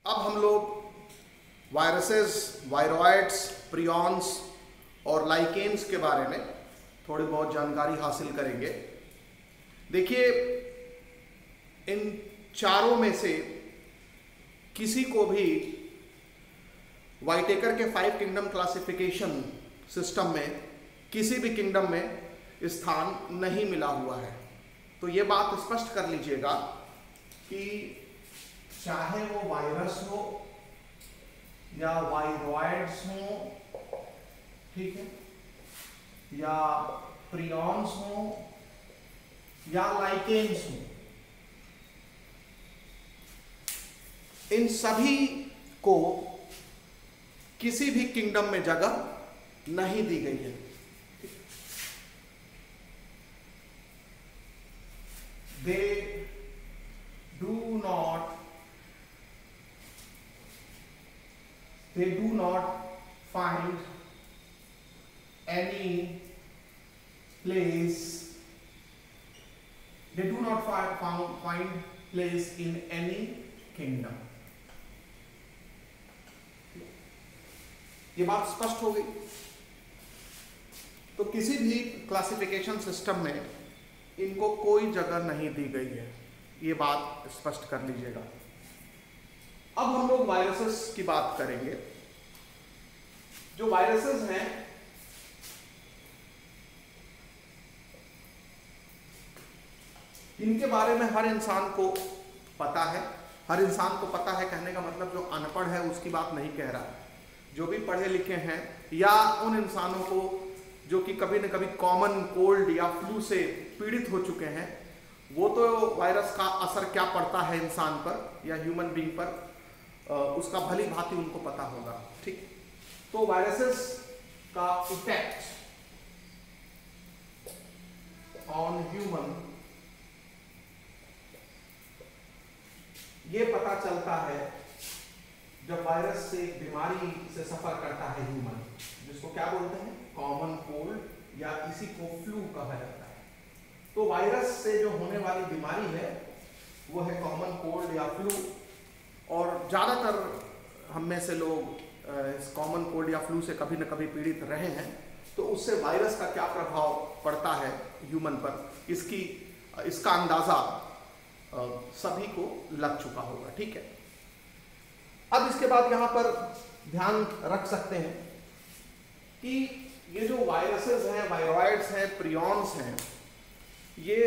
अब हम लोग वायरसेस, वायरॉइड्स, प्रियॉन्स और लाइकेन्स के बारे में थोड़ी बहुत जानकारी हासिल करेंगे। देखिए, इन चारों में से किसी को भी वाइटेकर के 5 किंगडम क्लासिफिकेशन सिस्टम में किसी भी किंगडम में स्थान नहीं मिला हुआ है। तो ये बात स्पष्ट कर लीजिएगा कि चाहे वो वायरस हो या वायरॉइड्स हो, ठीक है, या प्रियॉन्स हो या लाइकेन्स हो, इन सभी को किसी भी किंगडम में जगह नहीं दी गई है। They do not find any place. They do not find place in any kingdom. ये बात स्पष्ट हो गई। तो किसी भी क्लासिफिकेशन सिस्टम में इनको कोई जगह नहीं दी गई है, ये बात स्पष्ट कर लीजिएगा। अब हम लोग वायरसेस की बात करेंगे। जो वायरसेस हैं, इनके बारे में हर इंसान को पता है। हर इंसान को पता है कहने का मतलब जो अनपढ़ है उसकी बात नहीं कह रहा। जो भी पढ़े लिखे हैं या उन इंसानों को जो कि कभी न कभी कॉमन कोल्ड या फ्लू से पीड़ित हो चुके हैं, वो तो वायरस का असर क्या पड़ता है इंसान पर या ह्यूमन बीइंग पर, उसका भली भांति उनको पता होगा। ठीक, तो वायरसेस का इफेक्ट ऑन ह्यूमन ये पता चलता है जब वायरस से बीमारी से सफर करता है ह्यूमन, जिसको क्या बोलते हैं, कॉमन कोल्ड या इसी को फ्लू कहा जाता है। तो वायरस से जो होने वाली बीमारी है वो है कॉमन कोल्ड या फ्लू। और ज़्यादातर हम में से लोग इस कॉमन कोल्ड या फ्लू से कभी न कभी पीड़ित रहे हैं। तो उससे वायरस का क्या प्रभाव पड़ता है ह्यूमन पर, इसका अंदाज़ा सभी को लग चुका होगा। ठीक है, अब इसके बाद यहाँ पर ध्यान रख सकते हैं कि ये जो वायरसेस हैं, वायरॉइड्स हैं, प्रियॉन्स हैं, ये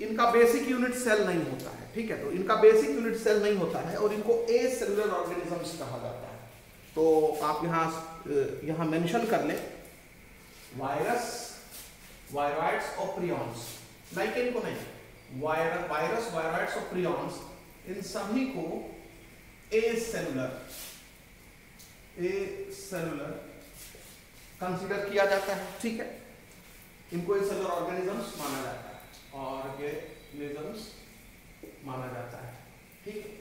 इनका बेसिक यूनिट सेल नहीं होता है। ठीक है, तो इनका बेसिक यूनिट सेल नहीं होता है और इनको एसेलुलर ऑर्गेनिजम्स कहा जाता है। तो आप यहाँ मेंशन कर लें, वायरस, वायरॉइड्स और प्रियॉन्स, लाइकेन को नहीं, वायरस, वायरॉइड्स और प्रियॉन्स, इन सभी को एसेलुलर कंसीडर किया जाता है। ठीक है, इनको एसेलुलर ऑर्गेनिजम्स माना जाता है, ऑर्गेनिजम्स माना जाता है। ठीक है,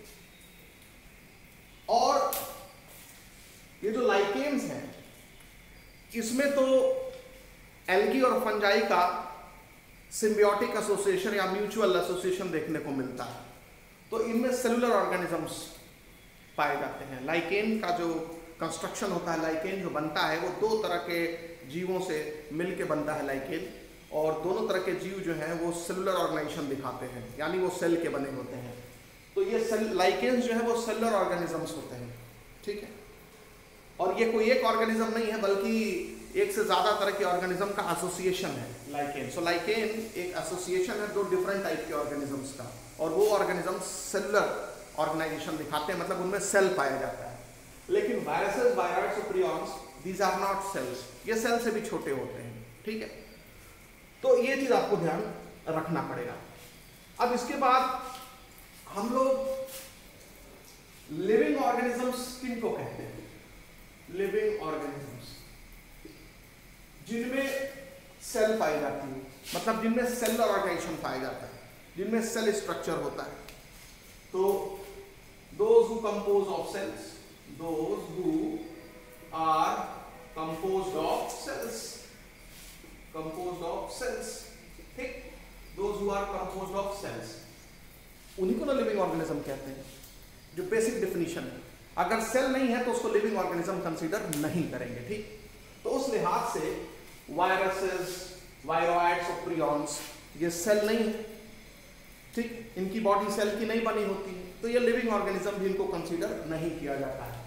और ये जो लाइकेन्स हैं, इसमें तो एल्गी और फंजाई का सिम्बियोटिक एसोसिएशन या म्यूचुअल एसोसिएशन देखने को मिलता है। तो इनमें सेलुलर ऑर्गेनिजम्स पाए जाते हैं। लाइकेन का जो कंस्ट्रक्शन होता है, लाइकेन जो बनता है, वो 2 तरह के जीवों से मिलके बनता है लाइकेन, और दोनों तरह के जीव जो हैं वो सेलुलर ऑर्गेनाइजेशन दिखाते हैं, यानी वो सेल के बने होते हैं। तो ये लाइकेन्स जो है वो सेलुलर ऑर्गेनिजम्स होते हैं। ठीक है, और ये कोई एक ऑर्गेनिज्म नहीं है, बल्कि एक से ज्यादा तरह के ऑर्गेनिज्म का एसोसिएशन है लाइकेन। सो लाइकेन एक एसोसिएशन है 2 डिफरेंट टाइप के ऑर्गेनिजम्स का, और वो ऑर्गेनिज्म सेलुलर ऑर्गेनाइजेशन दिखाते हैं, मतलब उनमें सेल पाया जाता है। लेकिन वायरसेस, वायरॉइड्स और prions, these are not cells, ये सेल से भी छोटे होते हैं। ठीक है, तो ये चीज आपको ध्यान रखना पड़ेगा। अब इसके बाद हम लोग लिविंग ऑर्गेनिजम्स किनको कहते हैं? लिविंग ऑर्गेनिजम्स जिनमें सेल पाई जाती है, मतलब जिनमें सेलुलर ऑर्गेनाइजेशन पाया जाता है, जिनमें सेल स्ट्रक्चर होता है। तो those who compose of cells, those who are composed of cells, ठीक, those who are composed of cells, उन्हीं को ना लिविंग ऑर्गेनिज्म कहते हैं। जो बेसिक डेफिनेशन है। अगर सेल नहीं है तो उसको लिविंग ऑर्गेनिज्म कंसीडर नहीं करेंगे, ठीक। तो उस लिहाज से वायरसेस, वायरोइड्स और प्रियॉन्स ये सेल नहीं है, ठीक, इनकी बॉडी सेल की नहीं बनी होती है, तो ये लिविंग ऑर्गेनिज्म भी इनको कंसीडर नहीं किया जाता है।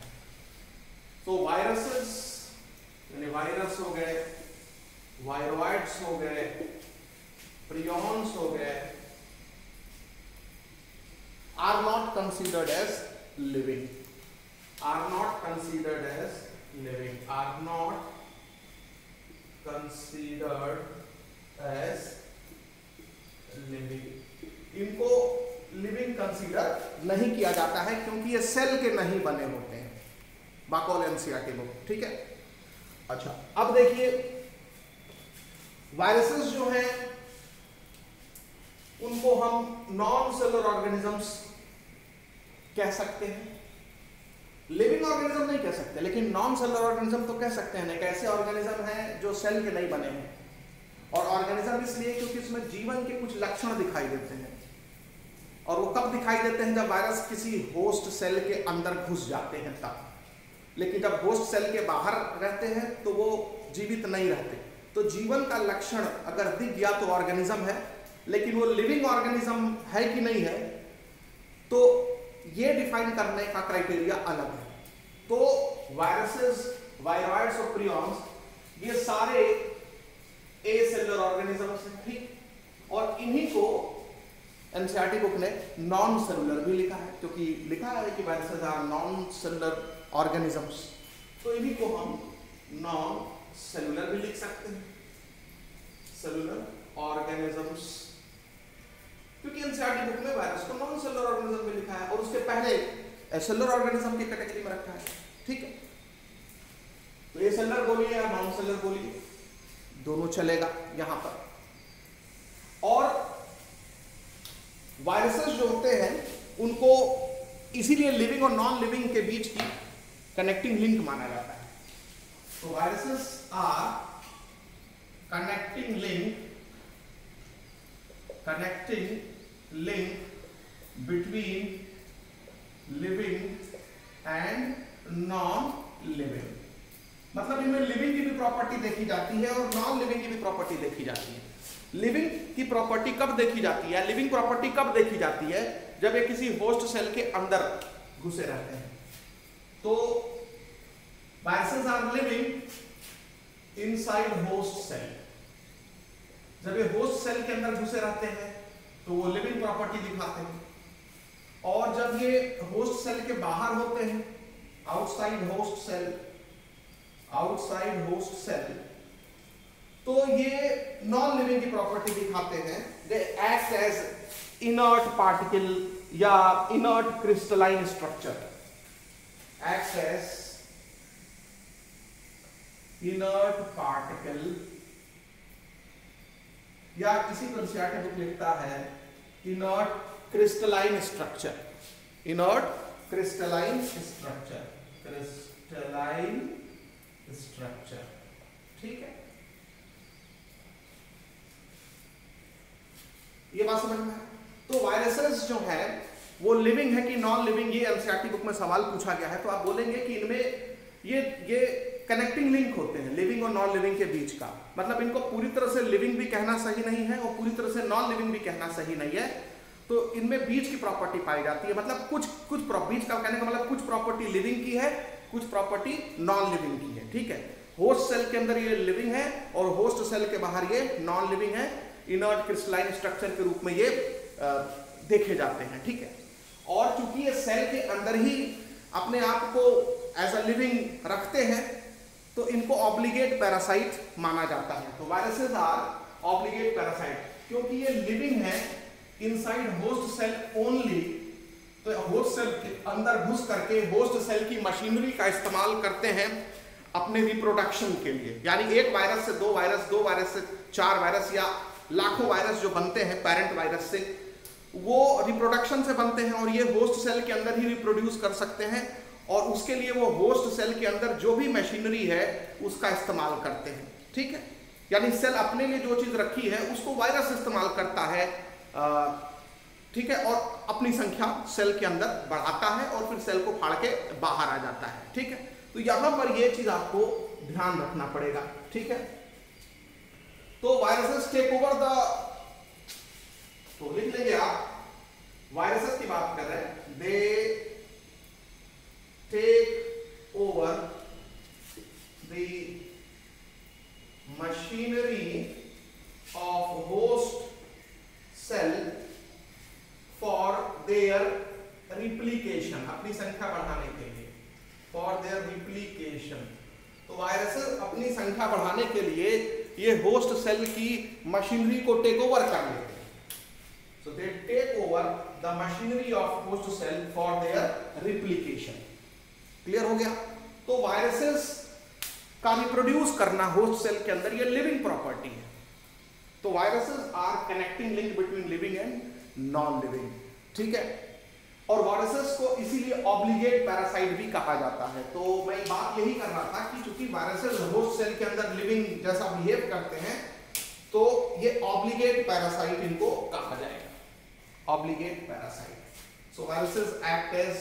तो वायरसेस यानी वायरस हो गए, वायरोइड्स हो गए, प्रियॉन्स हो गए, are not considered as living, are not considered as living, are not considered as living. इनको लिविंग कंसीडर नहीं किया जाता है क्योंकि ये सेल के नहीं बने होते हैं, बाकोल एनसीईआरटी बुक, ठीक है। अच्छा, अब देखिए वायरसेस जो हैं उनको हम नॉन सेलुलर ऑर्गेनिजम्स कह सकते हैं, लिविंग ऑर्गेनिज्म नहीं कह सकते, लेकिन नॉन सेलुलर ऑर्गेनिज्म तो कह सकते हैं। एक ऐसे ऑर्गेनिज्म हैं जो सेल के नहीं बने हैं, और ऑर्गेनिज्म इसलिए क्योंकि इसमें जीवन के कुछ लक्षण दिखाई देते हैं, और वो कब दिखाई देते हैं, जब वायरस किसी होस्ट सेल के अंदर घुस जाते हैं तब। लेकिन जब होस्ट सेल के बाहर रहते हैं तो वो जीवित नहीं रहते। तो जीवन का लक्षण अगर दिख गया तो ऑर्गेनिज्म है, लेकिन वो लिविंग ऑर्गेनिज्म है कि नहीं है, तो ये डिफाइन करने का क्राइटेरिया अलग है। तो वायरसेस, वायरोइड्स और प्रियॉन्स ये सारे ए सेलुलर ऑर्गेनिजम्स हैं, ठीक। और इन्हीं को एनसीईआरटी बुक ने नॉन सेलुलर भी लिखा है, क्योंकि लिखा है कि viruses are non cellular organisms, तो इन्हीं को हम नॉन सेलुलर भी लिख सकते हैं, सेलुलर ऑर्गेनिजम्स, क्योंकि एनसीईआरटी बुक में वायरस को नॉन सेलुलर ऑर्गेनिज्म में लिखा है और उसके पहले सेलुलर ऑर्गेनिज्म की कैटेगरी में रखा है, ठीक है। तो ये सेलुलर बोलिए या नॉन सेलुलर बोलिए, दोनों चलेगा यहां पर। और वायरसेस जो होते हैं उनको इसीलिए लिविंग और नॉन लिविंग के बीच की कनेक्टिंग लिंक माना जाता है। तो viruses are connecting link between living and non living. मतलब इनमें लिविंग की भी प्रॉपर्टी देखी जाती है और नॉन लिविंग की भी प्रॉपर्टी देखी जाती है। लिविंग की प्रॉपर्टी कब देखी जाती है, लिविंग प्रॉपर्टी कब देखी जाती है, जब ये किसी होस्ट सेल के अंदर घुसे रहते हैं। तो viruses are living inside host cell. जब ये होस्ट सेल के अंदर घुसे रहते हैं तो वो लिविंग प्रॉपर्टी दिखाते हैं, और जब ये होस्ट सेल के बाहर होते हैं, आउटसाइड होस्ट सेल, तो ये नॉन लिविंग की प्रॉपर्टी दिखाते हैं। They act as inert particle या inert crystalline structure, act as inert particle, या किसी को एनसीईआरटी बुक लिखता है inert crystalline structure, inert crystalline structure, ठीक है। ये बात समझ में है। तो वायरसेस जो है वो लिविंग है कि नॉन लिविंग, ये एनसीईआरटी बुक में सवाल पूछा गया है। तो आप बोलेंगे कि इनमें ये कनेक्टिंग लिंक होते हैं लिविंग और नॉन लिविंग के बीच का। मतलब इनको पूरी तरह से लिविंग भी कहना सही नहीं है और पूरी तरह से नॉन लिविंग भी कहना सही नहीं है। तो इनमें बीच की प्रॉपर्टी पाई जाती है। मतलब कुछ बीच का कहने का मतलब कुछ प्रॉपर्टी लिविंग की है, कुछ प्रॉपर्टी नॉन लिविंग की है, ठीक है। होस्ट सेल के अंदर ये लिविंग है और होस्ट सेल के बाहर ये नॉन लिविंग है, इनर्ट क्रिस्टलाइन स्ट्रक्चर के रूप में ये देखे जाते हैं, ठीक है। और चूंकि ये सेल के अंदर ही अपने आप को एज अ लिविंग रखते हैं तो इनको ऑब्लिगेट पैरासाइट माना जाता है। तो वायरसेस आर ऑब्लिगेट पैरासाइट क्योंकि ये लिविंग है इनसाइड होस्ट सेल ओनली। तो होस्ट सेल के अंदर घुस करके होस्ट सेल की मशीनरी का इस्तेमाल करते हैं अपने रिप्रोडक्शन के लिए। यानी एक वायरस से दो वायरस से 4 वायरस या लाखों वायरस जो बनते हैं पेरेंट वायरस से, वो रिप्रोडक्शन से बनते हैं और ये होस्ट सेल के अंदर ही रिप्रोड्यूस कर सकते हैं। और उसके लिए वो होस्ट सेल के अंदर जो भी मशीनरी है उसका इस्तेमाल करते हैं, ठीक है। यानी सेल अपने लिए जो चीज रखी है उसको वायरस इस्तेमाल करता है ठीक है, और अपनी संख्या सेल के अंदर बढ़ाता है और फिर सेल को फाड़ के बाहर आ जाता है। ठीक है, तो यहां पर यह चीज आपको ध्यान रखना पड़ेगा। ठीक है, तो वायरसेस टेक ओवर द, तो लिख लेंगे आप, वायरसेस की बात कर रहे हैं, they take over the machinery of host cell for their replication, अपनी संख्या बढ़ाने के लिए, फॉर देयर रिप्लिकेशन। तो वायरसेस अपनी संख्या बढ़ाने के लिए ये होस्ट सेल की मशीनरी को टेक ओवर कर लेते हैं। So they take over the machinery of host cell for their replication. Clear हो गया? तो वायरसेस का रिप्रोड्यूस करना होस्ट सेल के अंदर ये लिविंग प्रॉपर्टी है। तो viruses are connecting link between living and non living. ठीक है, और वायरसेस को इसीलिए ऑब्लिगेट पैरासाइट भी कहा जाता है। तो मैं बात यही कर रहा था कि चूंकि वायरसेस होस्ट सेल के अंदर लिविंग जैसा बिहेव करते हैं, तो ये ऑब्लिगेट पैरासाइट इनको कहा जाएगा, obligate parasite. So viruses act as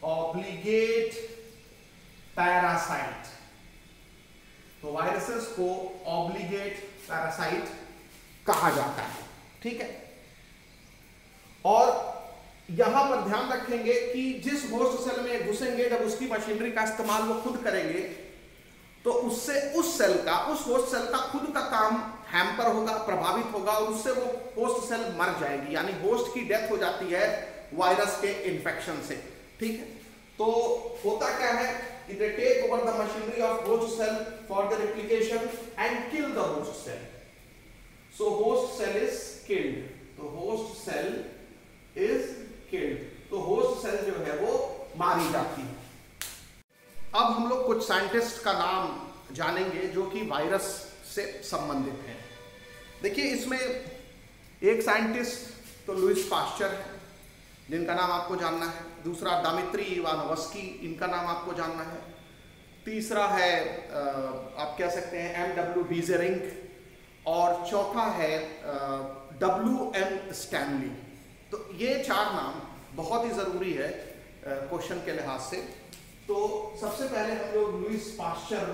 obligate parasite. तो वायरसेस को ऑब्लिगेट पैरासाइट कहा जाता है। ठीक है, और यहां पर ध्यान रखेंगे कि जिस होस्ट सेल में घुसेंगे, जब उसकी मशीनरी का इस्तेमाल वो खुद करेंगे, तो उससे उस सेल का, उस होस्ट सेल का खुद का काम हैम्पर होगा, प्रभावित होगा, और उससे वो होस्ट सेल मर जाएगी, यानी होस्ट की डेथ हो जाती है वायरस के इन्फेक्शन से। ठीक है, तो होता क्या है कि they take over the machinery of host cell for the replication and kill the host cell. So host cell is killed, तो होस्ट सेल इज किल्ड, तो होस्ट सेल जो है वो मारी जाती है। अब हम लोग कुछ साइंटिस्ट का नाम जानेंगे जो कि वायरस से संबंधित हैं। देखिए, इसमें एक साइंटिस्ट तो लुईस पास्चर है, जिनका नाम आपको जानना है। दूसरा दिमित्री इवानोव्स्की, इनका नाम आपको जानना है। तीसरा है आप कह सकते हैं M.W. बीजेरिंग, और चौथा है W.M. स्टैनली। तो ये चार नाम बहुत ही जरूरी है क्वेश्चन के लिहाज से। तो सबसे पहले हम लोग लुईस पास्चर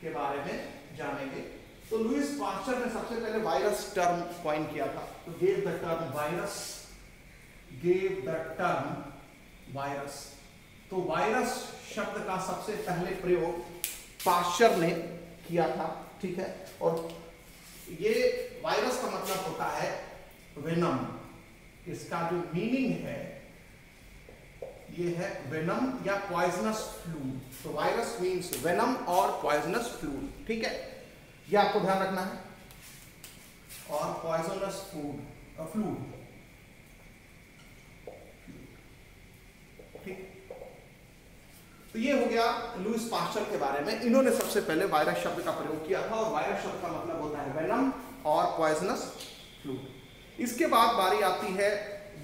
के बारे में जानेंगे। तो लुईस पास्चर ने सबसे पहले वायरस टर्म कॉइन किया था, तो gave the term virus, gave the term virus. तो वायरस शब्द का सबसे पहले प्रयोग पास्चर ने किया था। ठीक है, और ये वायरस का मतलब होता है वेनम। इसका जो मीनिंग है ये है वेनम या पॉइजनस फ्लूइड। तो वायरस मीन्स वेनम और पॉइजनस फ्लूइड। ठीक है, ये आपको ध्यान रखना है। और पॉइजनस फ्लूइड, ठीक। तो ये हो गया लुईस पास्चर के बारे में। इन्होंने सबसे पहले वायरस शब्द का प्रयोग किया था, और वायरस शब्द का मतलब होता है वेनम और पॉइजनस फ्लूइड। इसके बाद बारी आती है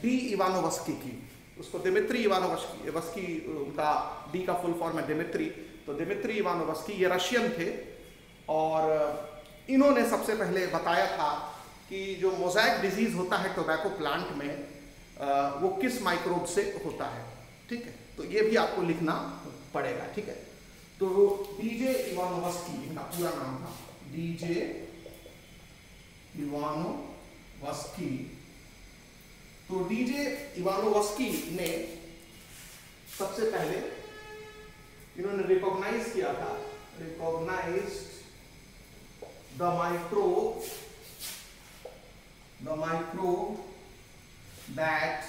डी इवानोव्स्की की। उसको दिमित्री इवानोव्स्की, उनका डी का फुल फॉर्म है दिमित्री। तो दिमित्री इवानोव्स्की ये रशियन थे, और इन्होंने सबसे पहले बताया था कि जो मोज़ैक डिजीज होता है टोबैको प्लांट में, वो किस माइक्रोब से होता है। ठीक है, तो ये भी आपको लिखना पड़ेगा। ठीक है, तो डीजे इवानोव्स्की, इनका पूरा नाम था डीजे इवानोव्स्की। तो डीजे इवानोव्स्की ने सबसे पहले इन्होंने रिकॉग्नाइज किया था, recognised the microbe that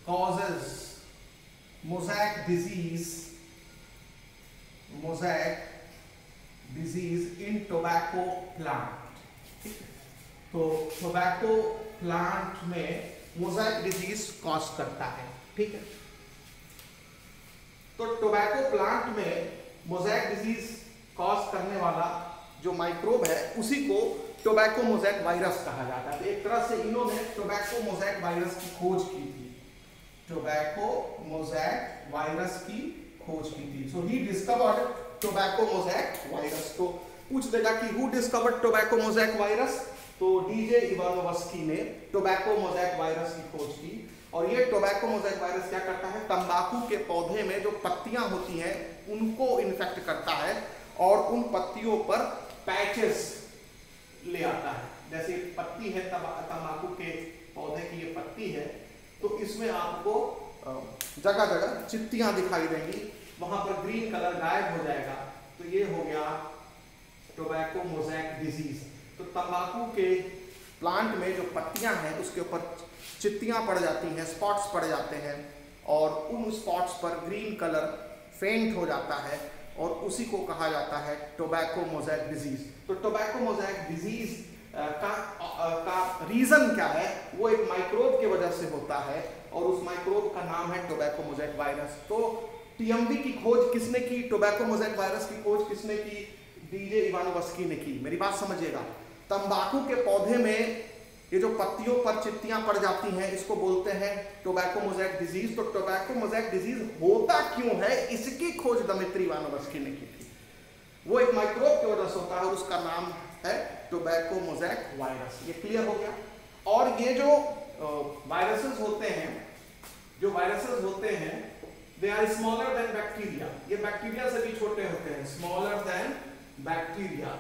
causes mosaic disease in tobacco plant। तो टोबैको प्लांट में मोज़ैक डिजीज कॉज करता है। ठीक है, तो टोबैको प्लांट में मोज़ैक डिजीज कॉज करने वाला जो माइक्रोब है उसी को टोबैको मोज़ैक वायरस कहा जाता है। तो एक तरह से इन्होंने टोबैको मोज़ैक वायरस की खोज की थी, टोबैको मोज़ैक वायरस की खोज की थी। So he discovered tobacco mosaic virus. तो पूछ देगा कि who discovered tobacco mosaic virus, तो डीजे इवानोवस्की ने टोबैको मोज़ेक वायरस की खोज की। और ये टोबैको मोज़ेक वायरस क्या करता है, तंबाकू के पौधे में जो पत्तियां होती हैं उनको इन्फेक्ट करता है और उन पत्तियों पर पैचेस ले आता है। जैसे पत्ती है तंबाकू के पौधे की, ये पत्ती है, तो इसमें आपको जगह जगह चित्तियां दिखाई देंगी, वहां पर ग्रीन कलर गायब हो जाएगा। तो ये हो गया टोबैको मोज़ेक डिजीज। तो तंबाकू के प्लांट में जो पत्तियां हैं उसके ऊपर चित्तियां पड़ जाती हैं, स्पॉट्स पड़ जाते हैं और उन स्पॉट्स पर ग्रीन कलर फेंट हो जाता है और उसी को कहा जाता है टोबैको मोज़ेक डिजीज। तो टोबैको मोज़ेक डिजीज का रीजन क्या है, वो एक माइक्रोब की वजह से होता है और उस माइक्रोब का नाम है टोबैको मोज़ेक वायरस। तो टीएमवी की खोज किसने की, टोबैको मोज़ेक वायरस की खोज किसने की, डीजे इवानोवस्की ने की। मेरी बात समझिएगा, तंबाकू के पौधे में ये जो पत्तियों पर चित्तियां पड़ जाती हैं इसको बोलते हैं टोबैको मोज़ेक डिजीज। तो टोबैको मोज़ेक डिजीज होता क्यों है, इसकी खोज दिमित्री इवानोवस्की ने की थी। वो एक माइक्रोब की वजह से होता है और उसका नाम है टोबैको मोज़ेक वायरस। ये क्लियर हो गया। और ये जो वायरसेस होते हैं, जो वायरसेस होते हैं, they are smaller than bacteria. ये बैक्टीरिया से भी छोटे होते हैं, स्मॉलर देन बैक्टीरिया।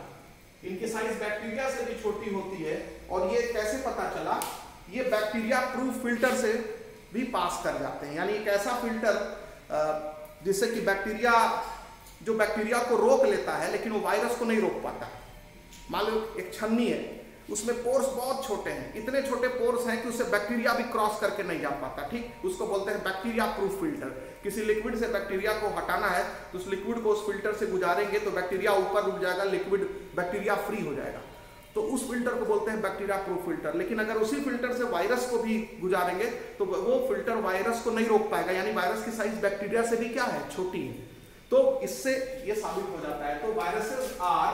इनकी साइज बैक्टीरिया से भी छोटी होती है। और ये कैसे पता चला, ये बैक्टीरिया प्रूफ फिल्टर से भी पास कर जाते हैं। यानी एक ऐसा फिल्टर जिससे कि बैक्टीरिया, जो बैक्टीरिया को रोक लेता है लेकिन वो वायरस को नहीं रोक पाता। मान लो एक छन्नी है, उसमें पोर्स बहुत छोटे हैं, इतने छोटे पोर्स हैं कि उससे बैक्टीरिया भी क्रॉस करके नहीं जा पाता। ठीक, उसको बोलते हैं बैक्टीरिया प्रूफ फिल्टर। किसी लिक्विड से बैक्टीरिया को हटाना है तो उस लिक्विड को उस फिल्टर से गुजारेंगे तो बैक्टीरिया ऊपर रुक जाएगा, लिक्विड बैक्टीरिया फ्री हो जाएगा। तो उस फिल्टर को बोलते हैं बैक्टीरिया प्रूफ फिल्टर। लेकिन अगर उसी फिल्टर से वायरस को भी गुजारेंगे तो वो फिल्टर वायरस को नहीं रोक पाएगा, यानी वायरस की साइज बैक्टीरिया से भी क्या है, छोटी है। तो इससे ये साबित हो जाता है। तो viruses are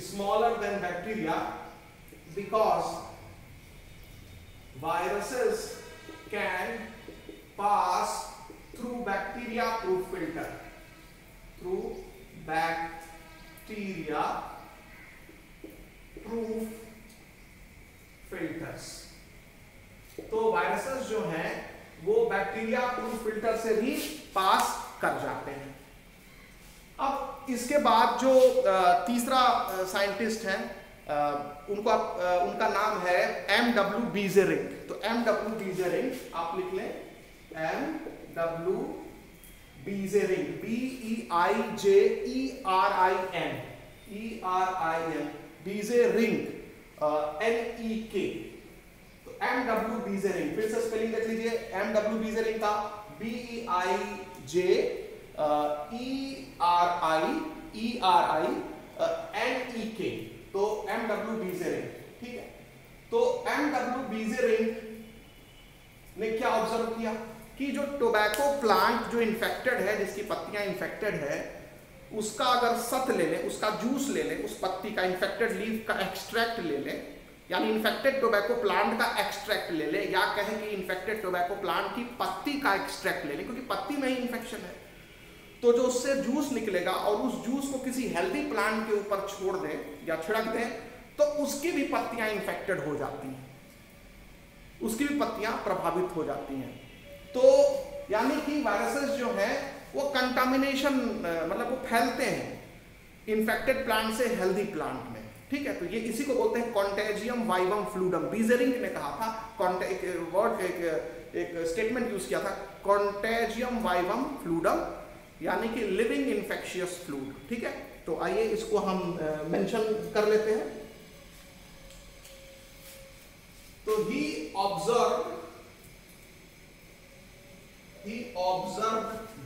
smaller than bacteria because viruses can pass through bacteria proof filter, through bacteria proof filters। तो वायरसेस जो हैं वो बैक्टीरिया प्रूफ फिल्टर से भी पास कर जाते हैं। अब इसके बाद जो तीसरा साइंटिस्ट है उनका नाम है M.W. बीजेरिंग। तो M.W. बीजेरिंग आप लिख लें, M.W. बीजेरिंग, BEIJERIN, बीजेरिंग, NEK। तो M.W. बीजेरिंग, फिर से स्पेलिंग देख लीजिए, M.W. बीजेरिंग का BEIJERINEK। तो M.W. बीजेरिंग, ठीक है। तो M.W. बीजेरिंग ने क्या ऑब्जर्व किया कि जो टोबैको प्लांट जो इन्फेक्टेड है, जिसकी पत्तियां इन्फेक्टेड है, उसका अगर सत ले लें, उसका जूस ले लें, उस पत्ती का, इन्फेक्टेड लीफ का एक्सट्रैक्ट ले लें, यानी इन्फेक्टेड टोबैको प्लांट का एक्सट्रैक्ट ले लें, या कहें कि इन्फेक्टेड टोबैको प्लांट की पत्ती का एक्सट्रैक्ट ले लें, क्योंकि पत्ती में ही इन्फेक्शन है। तो जो उससे जूस निकलेगा और उस जूस को किसी हेल्दी प्लांट के ऊपर छोड़ दें या छिड़क दें तो उसकी भी पत्तियां इन्फेक्टेड हो जाती हैं, उसकी भी पत्तियां प्रभावित हो जाती हैं। तो यानी कि वायरसेस जो हैं वो कंटामिनेशन, मतलब वो फैलते हैं इन्फेक्टेड प्लांट से हेल्दी प्लांट में, ठीक है। तो ये इसी को बोलते हैं कॉन्टेजियम वाइवम फ्लूडम। बीजेरिंग ने कहा था, एक स्टेटमेंट यूज किया था, कॉन्टेजियम वाइवम फ्लूडम, यानी कि लिविंग इन्फेक्शियस फ्लूड, ठीक है। तो आइए इसको हम मेंशन कर लेते हैं। तो he observed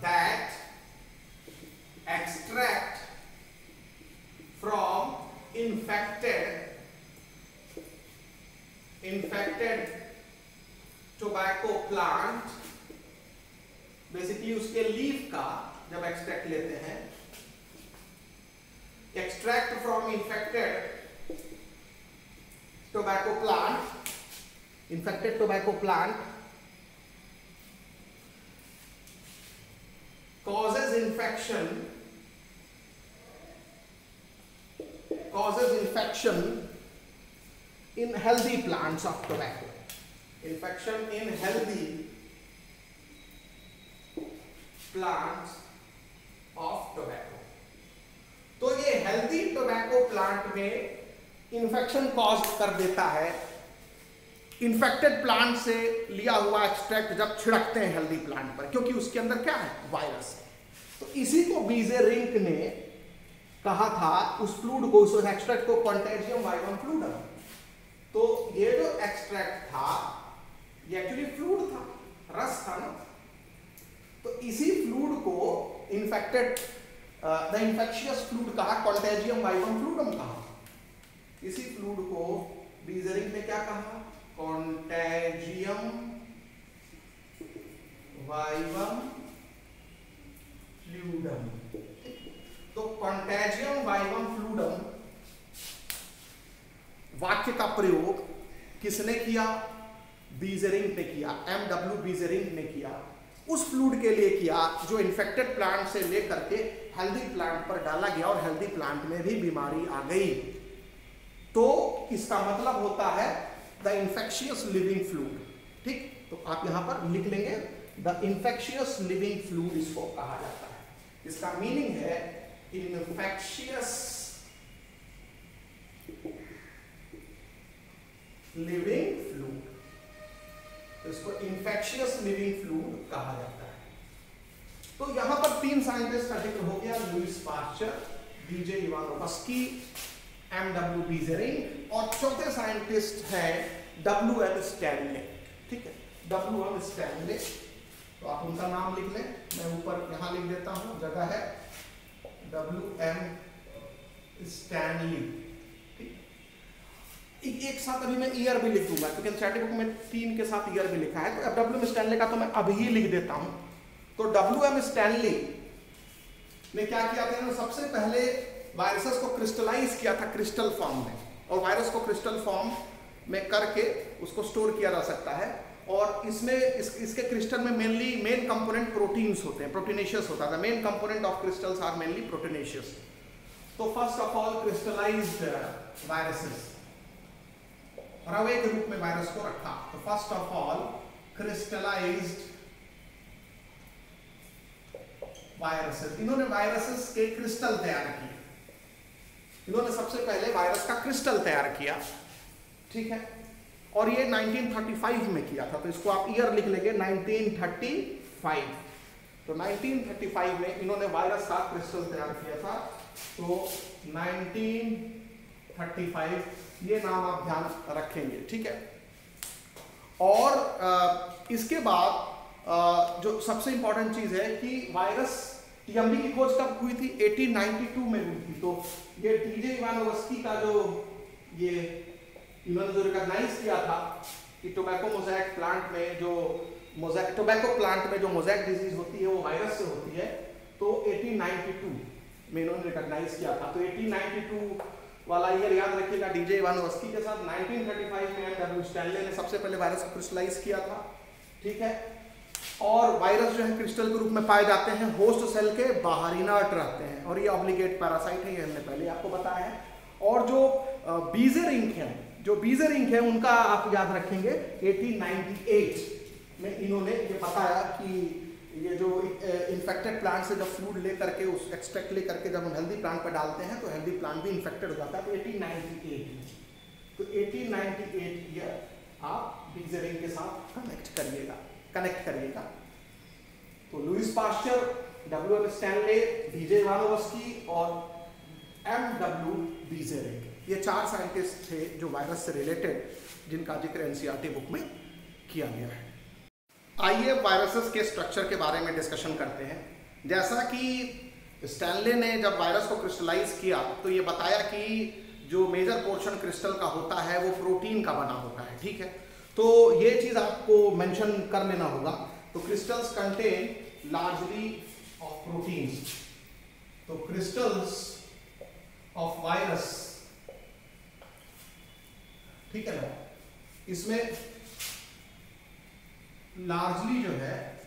that extract from infected tobacco plant, basically उसके लीफ का जब एक्सट्रैक्ट लेते हैं, extract from infected tobacco plant, infected tobacco plant causes infection in healthy plants of tobacco. Infection in healthy plants of tobacco. तो ये healthy tobacco plant में infection cause कर देता है। इन्फेक्टेड प्लांट से लिया हुआ एक्सट्रैक्ट जब छिड़कते हैं हेल्दी प्लांट पर, क्योंकि उसके अंदर क्या है, वायरस है। तो इसी को बीजेरिंक ने कहा था, उस फ्लूड को, उस एक्सट्रैक्ट को कॉन्टेजियम वाइवम फ्लूडम। तो ये जो एक्सट्रैक्ट था ये एक्चुअली फ्लूड था, रस था ना। तो इसी फ्लूड को इन्फेक्टेड द इन्फेक्शियस फ्लूड कहा, कॉन्टेजियम वाइवम फ्लूडम कहा। इसी फ्लूड को बीजेरिंक ने क्या कहा, कॉन्टेजियम वाइवम फ्लूडम। तो कॉन्टेजियम वाइवम फ्लूडम वाक्य का प्रयोग किसने किया, बीजेरिंक ने किया, MW बीजेरिंक ने किया। उस फ्लूड के लिए किया जो इन्फेक्टेड प्लांट से लेकर के हेल्दी प्लांट पर डाला गया और हेल्दी प्लांट में भी बीमारी आ गई। तो इसका मतलब होता है द इन्फेक्शियस लिविंग फ्लूड। ठीक, तो आप यहां पर लिख लेंगे द इन्फेक्शियस लिविंग फ्लूड इसको कहा जाता है। इसका मीनिंग है इन्फेक्शियस लिविंग फ्लूड। तो इसको इन्फेक्शियस लिविंग फ्लूड कहा जाता है। तो यहां पर 3 साइंटिस्ट का जिक्र हो गया, Lewis pasture, DJ Ivanovsky, MW बीजेरिंक, और चौथे साइंटिस्ट है WM स्टैनले। ठीक है, WM स्टैनले। तो आप उनका नाम लिख लें, मैं ऊपर यहां लिख देता हूं, जगह है WM स्टैनली। एक साथ अभी मैं ईयर भी लिख दूंगा, क्योंकि एनसीईआरटी बुक में 3 के साथ ईयर भी लिखा है। तो WM स्टैनले का तो मैं अभी ही लिख देता हूं। तो WM स्टैनले ने क्या किया था, इन्होंने सबसे पहले वायरसेस को क्रिस्टलाइज किया था क्रिस्टल फॉर्म में, और वायरस को क्रिस्टल फॉर्म में करके उसको स्टोर किया जा सकता है। और इसमें इसके क्रिस्टल में मेनली मेन कंपोनेंट प्रोटीन्स होते हैं, प्रोटीनेशियस होता है। Main component of crystals are mainly proteinaceous. तो first of all crystallized viruses, रवे के रूप में वायरस को रखा। तो first of all crystallized viruses, इन्होंने वायरसेस के क्रिस्टल तैयार किए। इन्होंने सबसे पहले वायरस का क्रिस्टल तैयार किया। ठीक है, और ये 1935 में किया था। तो इसको आप ईयर लिख लेंगे 1935। तो 1935 में इन्होंने वायरस का क्रिस्टल तैयार किया था। तो 1935 ये नाम आप ध्यान रखेंगे। ठीक है, और इसके बाद जो सबसे इंपॉर्टेंट चीज है कि वायरस टीएमवी की खोज कब हुई थी, 1892 में हुई थी। तो ये DJ इवानोव्स्की का जो ये इन्होंने जो रिकॉग्नाइज किया था कि टोबैको मोज़ेक प्लांट में जो टोबैको प्लांट में जो मोज़ेक डिजीज होती है वो वायरस से होती है। तो 1892 में इन्होंने रिकॉग्नाइज किया था। तो 1892 वाला ईयर याद रखिएगा DJ इवानोव्स्की के साथ। 1935 में MW स्टैनले ने सबसे पहले वायरस को क्रिस्टलाइज किया था। ठीक है, और वायरस जो है क्रिस्टल के रूप में पाए जाते हैं, होस्ट सेल के बाहर इनर्ट रहते हैं, और ये ऑब्लिगेट पैरासाइट है, ये हमने पहले आपको बताया है। और जो बीजेरिंक है उनका आप याद रखेंगे 1898 में इन्होंने ये बताया कि ये जो इन्फेक्टेड प्लांट से जब फ्लूड लेकर के उस एक्सट्रैक्ट लेकर के जब हम हेल्दी प्लांट पर डालते हैं तो हेल्दी प्लांट भी इन्फेक्टेड हो जाता है। तो 1898, तो 1898 ईयर आप बीजेरिंक के साथ कनेक्ट करिएगा। तो Lewis pasture, WM Stanley, DJ Ivanovsky और MW बीजेरिंक, ये 4 साइंटिस्ट थे जो वायरस से रिलेटेड जिनका जिक्र एनसीईआरटी बुक में किया गया है। आइए वायरसेस के स्ट्रक्चर के बारे में डिस्कशन करते हैं। जैसा कि स्टैनले ने जब वायरस को क्रिस्टलाइज किया तो ये बताया कि जो मेजर पोर्शन क्रिस्टल का होता है वो प्रोटीन का बना होता है। ठीक है, तो ये चीज आपको मेंशन कर लेना होगा। तो crystals contain largely of proteins. तो क्रिस्टल्स ऑफ वायरस, ठीक है ना, इसमें लार्जली जो है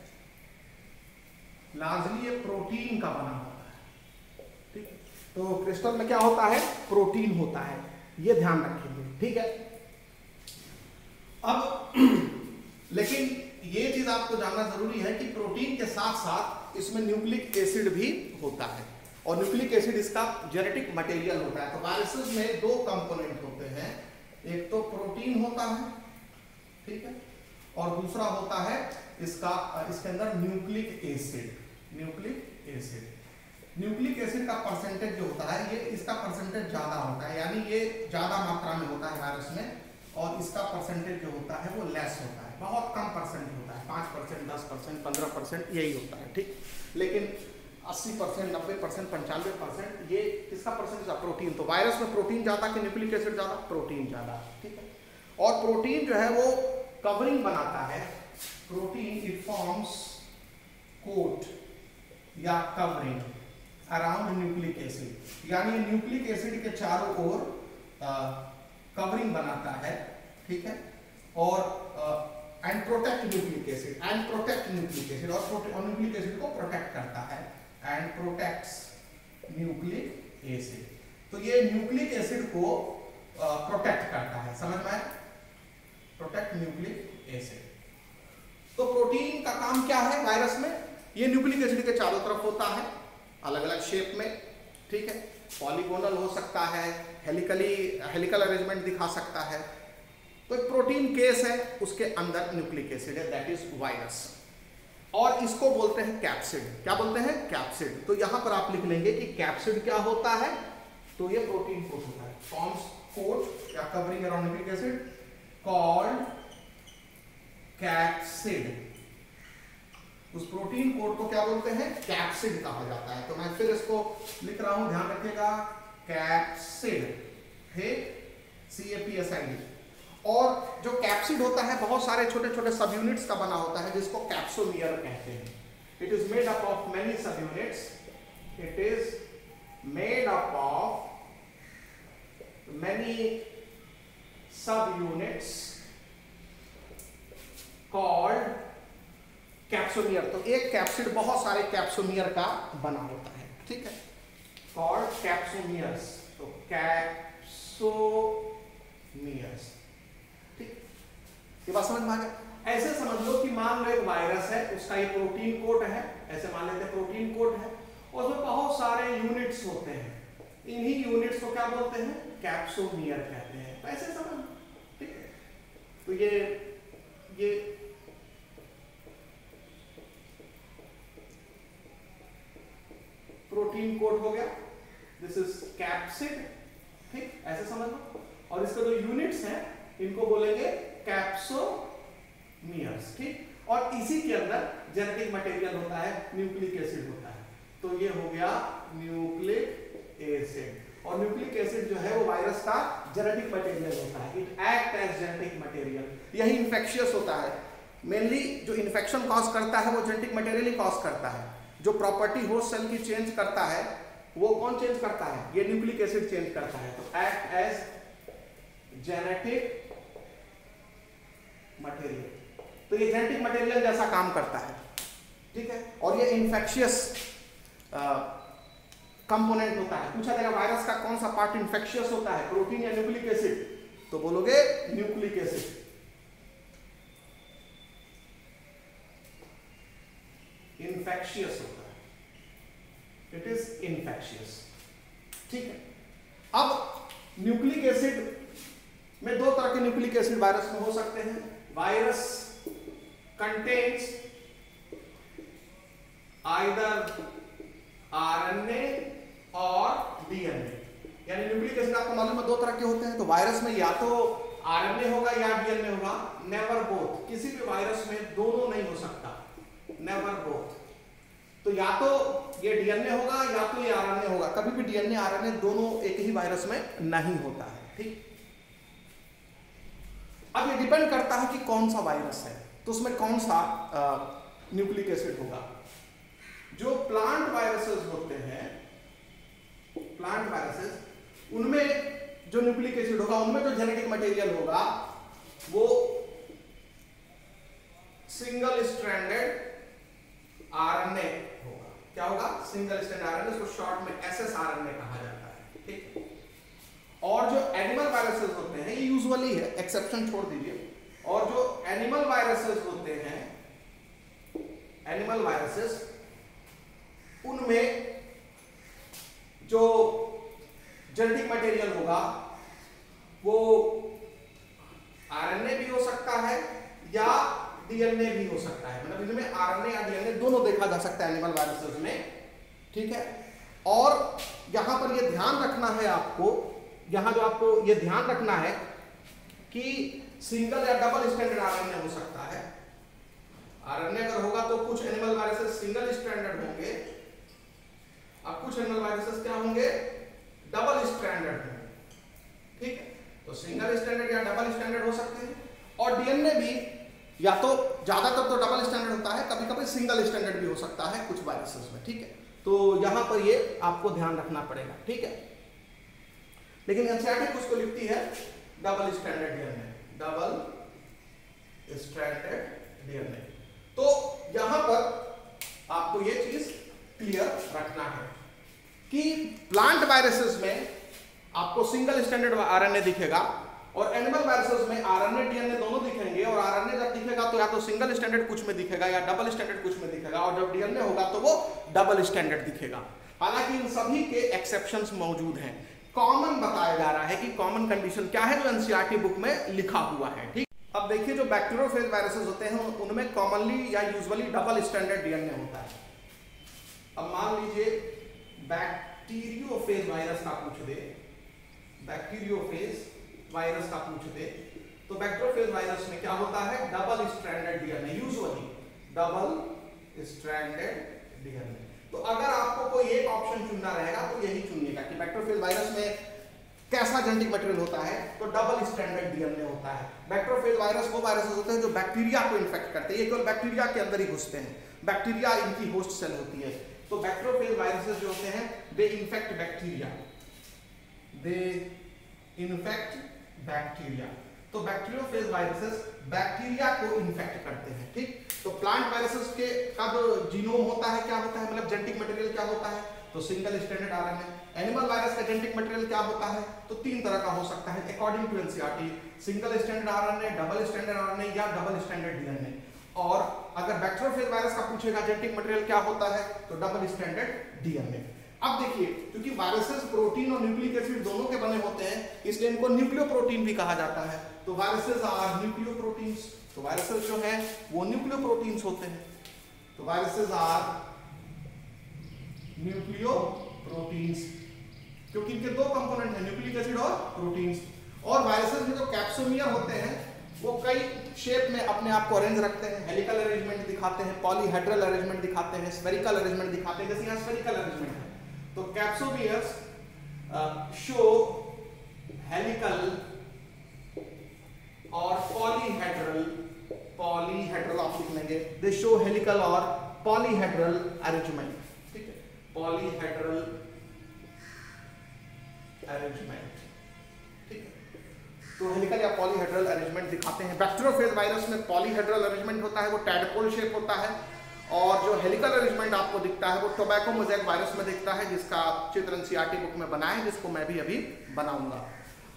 ये प्रोटीन का बना होता है। ठीक है, तो क्रिस्टल में क्या होता है, प्रोटीन होता है, ये ध्यान रखेंगे। ठीक है, अब लेकिन ये चीज आपको जानना जरूरी है कि प्रोटीन के साथ साथ इसमें न्यूक्लिक एसिड भी होता है, और न्यूक्लिक एसिड इसका जेनेटिक मटेरियल होता है। तो वायरसेस में दो कंपोनेंट होते हैं, एक तो प्रोटीन होता है, ठीक है, और दूसरा होता है इसके अंदर न्यूक्लिक एसिड। न्यूक्लिक एसिड का परसेंटेज जो होता है, ये इसका परसेंटेज ज्यादा होता है, यानी ये ज्यादा मात्रा में होता है वायरस में, और इसका परसेंटेज जो होता है वो लेस होता है, बहुत कम परसेंट होता है, 5%, 10%, 15% यही होता है, ठीक। लेकिन 80%, 90%, 95% ये किसका परसेंटेज है? प्रोटीन। तो वायरस में प्रोटीन ज्यादा कि न्यूक्लिक एसिड ज्यादा? प्रोटीन ज्यादा, ठीक है। और प्रोटीन जो है वो कवरिंग बनाता है, प्रोटीन इट फॉर्म्स कोट या कवरिंग अराउंड न्यूक्लिक एसिड, यानी न्यूक्लिक एसिड के चारों ओर कवरिंग बनाता है, ठीक है, और एंड प्रोटेक्ट न्यूक्लिक एसिड, और न्यूक्लिक एसिड को प्रोटेक्ट करता है, एंड प्रोटेक्ट्स न्यूक्लिक एसिड। तो ये न्यूक्लिक एसिड को प्रोटेक्ट करता है, समझ में आया? Protect nucleic acid. तो प्रोटीन का काम क्या है वायरस में? ये न्यूक्लिक एसिड के चारों तरफ होता है, अलग अलग शेप में, ठीक है, पॉलीगोनल हो सकता है, हेलिकल अरेंजमेंट दिखा सकता है। तो एक प्रोटीन केस है, उसके अंदर न्यूक्लिक एसिड है, दैट इज वायरस, और इसको बोलते हैं कैप्सिड। क्या बोलते हैं? कैप्सिड। तो यहां पर आप लिख लेंगे कि कैप्सिड क्या होता है, तो ये प्रोटीन कोट होता है, फॉर्म्स कोट या covering around nucleic acid called capsid. उस प्रोटीन कोट को क्या बोलते हैं? कैप्सिड कहा जाता है। तो मैं फिर इसको लिख रहा हूं, ध्यान रखिएगा, कैप्सिड है, CAPSID। और जो कैप्सिड होता है बहुत सारे छोटे छोटे सब यूनिट्स का बना होता है, जिसको कैप्सोमियर कहते हैं। It is made up of many subunits, it is made up of many subunits called capsomere. तो एक कैप्सिड बहुत सारे कैप्सोमियर का बना होता है, ठीक है, कॉल्ड कैप्सोमियर्स। तो कैप्सोमियर्स, ठीक, ये बात समझ में आ गया? ऐसे समझ लो कि मान लो एक वायरस है, उसका ये प्रोटीन कोट है, ऐसे मान लेते हैं प्रोटीन कोट है, और उसमें बहुत सारे यूनिट्स होते हैं, इन्हीं यूनिट्स को क्या बोलते हैं? कैप्सोमियर कहते हैं। तो ऐसे समझ, ठीक है। तो ये प्रोटीन कोट हो गया, दिस इज कैप्सिड, ठीक, ऐसे समझ लो। और इसके जो यूनिट्स हैं इनको बोलेंगे कैप्सोमियर्स, ठीक। और इसी के अंदर जेनेटिक मटेरियल होता है, न्यूक्लिक एसिड होता है। तो ये हो गया न्यूक्लिक एसिड, और न्यूक्लिक एसिड जो है वो वायरस का जेनेटिक मटेरियल होता है, it act as genetic material. यही इन्फेक्शियस होता है, मेनली जो इन्फेक्शन कॉज करता है वो जेनेटिक मटेरियल ही कॉज करता है। जो प्रॉपर्टी होस्ट सेल की चेंज करता है वो कौन चेंज करता है? ये न्यूक्लिक एसिड चेंज करता है। तो एक्ट एज जेनेटिक मटेरियल, तो ये जेनेटिक मटेरियल जैसा काम करता है, ठीक है। और ये इन्फेक्शियस कंपोनेंट होता है। पूछा जाएगा वायरस का कौन सा पार्ट इन्फेक्शियस होता है, प्रोटीन या न्यूक्लिक एसिड? तो बोलोगे न्यूक्लिक एसिड। इन्फेक्शियस होता है, इट इज इन्फेक्शियस, ठीक है। अब न्यूक्लिक एसिड में दो तरह के न्यूक्लिक एसिड वायरस में हो सकते हैं। वायरस कंटेन्स आइदर RNA और DNA, यानी न्यूक्लिक एसिड आपको मालूम है दो तरह के होते हैं। तो वायरस में या तो RNA होगा या DNA होगा, नेवर बोथ। किसी भी वायरस में दोनों नहीं हो सकता, नेवर बोथ। तो या तो ये DNA होगा या तो ये RNA होगा, कभी भी DNA RNA दोनों एक ही वायरस में नहीं होता है, ठीक। अब ये डिपेंड करता है कि कौन सा वायरस है, तो उसमें कौन सा न्यूक्लिक एसिड होगा। जो प्लांट वायरसेस होते हैं, प्लांट वायरसेस, उनमें जो न्यूक्लिक एसिड होगा, उनमें जो जेनेटिक मटेरियल होगा वो सिंगल स्ट्रैंडेड RNA होगा। क्या होगा? सिंगल स्ट्रैंड RNA, उसको शॉर्ट में SSRNA कहा जाता है, ठीक। और जो एनिमल वायरसेस होते हैं, ये यूजुअली है, एक्सेप्शन छोड़ दीजिए, और जो एनिमल वायरसेस होते हैं, एनिमल वायरसेस, उनमें जो जेनेटिक मटेरियल होगा वो आरएनए भी हो सकता है या डीएनए भी हो सकता है, मतलब इसमें आरएनए या डीएनए दोनों देखा जा सकता है एनिमल वायरसेस में, ठीक है। और यहां पर यह ध्यान रखना है आपको, यहां जो आपको यह ध्यान रखना है कि सिंगल या डबल स्टैंडर्ड आरएनए हो सकता है। आरएनए अगर होगा तो कुछ एनिमल वायरसेस सिंगल स्टैंडर्ड होंगे, अब कुछ एनिमल वायरसेस क्या होंगे, डबल स्टैंडर्ड होंगे, ठीक है। तो सिंगल स्टैंडर्ड या डबल स्टैंडर्ड हो सकते हैं। और डीएनए भी या तो ज्यादातर तो डबल स्टैंडर्ड होता है, कभी कभी सिंगल स्टैंडर्ड भी हो सकता है कुछ वायरसेस में, ठीक है। तो यहां पर ये आपको ध्यान रखना पड़ेगा, ठीक है। लेकिन एनसीईआरटी उसको लिखती है double standard DNA, double standard DNA. तो यहां पर आपको ये चीज क्लियर रखना है कि प्लांट वायरसेस में आपको सिंगल स्टैंडर्ड आरएनए दिखेगा और एनिमल वायरसेस में आरएनए डीएनए दोनों दिखेंगे। और आरएनए जब दिखेगा तो या तो सिंगल स्टैंडर्ड कुछ में दिखेगा या डबल स्टैंडर्ड कुछ में दिखेगा, और जब डीएनए होगा तो वो डबल स्टैंडर्ड दिखेगा। हालांकि इन सभी के एक्सेप्शंस मौजूद हैं। कॉमन बताया जा रहा है कि कॉमन कंडीशन क्या है जो एनसीईआरटी बुक में लिखा हुआ है, ठीक। अब देखिए जो बैक्टीरियोफेज वायरसेस होते हैं उनमें कॉमनली या यूजुअली डबल स्टैंडर्ड डीएनए होता है। अब मान लीजिए बैक्टीरियोफेज वायरस का पूछ दे, बैक्टीरियोफेज वायरस का पूछ दे, तो बैक्टीरियोफेज वायरस में क्या होता है, double stranded DNA, usually double stranded DNA. तो अगर आपको कोई एक ऑप्शन चुनना रहेगा तो यही चुनिएगा कि बैक्टीरियोफेज वायरस में कैसा जेनेटिक मटेरियल होता है, तो डबल स्ट्रैंडेड डीएनए होता है। बैक्टीरियोफेज वायरस वो वायरसेस होते हैं जो बैक्टीरिया को इन्फेक्ट करते हैं, ये केवल बैक्टीरिया के अंदर ही घुसते हैं, बैक्टीरिया इनकी होस्ट सेल होती है। तो बैक्टीरियोफेज वायरसेस जो होते हैं दे इन्फेक्ट बैक्टीरिया, दे इन्फेक्ट बैक्टीरिया। तो बैक्टीरियोफेज वायरसेस बैक्टीरिया को इन्फेक्ट करते हैं, ठीक। तो प्लांट वायरसेस के का जो जीनोम होता है क्या होता है, मतलब जेनेटिक मटेरियल क्या होता है, तो single standard RNA. Animal virus का जेनेटिक मटेरियल क्या होता है, तो तीन तरह का हो सकता है according to NCERT, single standard RNA, double standard RNA या डबल स्टैंडर्ड डीएनए। और अगर बैक्टीरियोफेज वायरस का पूछेगा जेनेटिक मटेरियल क्या होता है, तो डबल स्टैंडर्ड डीएनए। अब देखिए क्योंकि वायरसेस प्रोटीन और न्यूक्लिक एसिड दोनों के बने होते हैं, इसलिए इनको न्यूक्लियोप्रोटीन भी कहा जाता है। तो वायरसेस आर न्यूक्लियोप्रोटीन्स, तो वायरसेस जो है वो न्यूक्लियोप्रोटीन्स होते हैं। तो वायरसेस आर न्यूक्लियोप्रोटीन्स, क्योंकि इनके दो कंपोनेंट हैं, न्यूक्लिक एसिड और प्रोटीन्स। और वायरसेस में जो कैप्सोमियर होते हैं वो कई शेप में अपने आप को अरेंज रखते हैं, हेलिकल अरेंजमेंट दिखाते हैं, पॉलीहेड्रल अरेंजमेंट दिखाते हैं, स्फेरिकल अरेंजमेंट दिखाते हैं, जैसे यहाँ स्फेरिकल अरेंजमेंट है। तो कैप्सोमियर्स शो हेलिकल और पॉलीहेड्रल, पॉलीहेड्रल आप लिख लेंगे, दे शो हेलिकल और पॉलीहेड्रल अरेंजमेंट, ठीक है, पॉलीहेड्रल अरेंजमेंट, ठीक है। तो हेलिकल या पॉलीहेड्रल अरेंजमेंट दिखाते हैं। बैक्टीरियोफेज वायरस में पॉलीहेड्रल अरेंजमेंट होता है, वो टैडपोल शेप होता है। और जो हेलिकल अरेंजमेंट आपको दिखता है वो टोबैको मोज़ेक वायरस में दिखता है, जिसका चित्र एनसीईआरटी बुक में बना है, जिसको मैं भी अभी बनाऊंगा।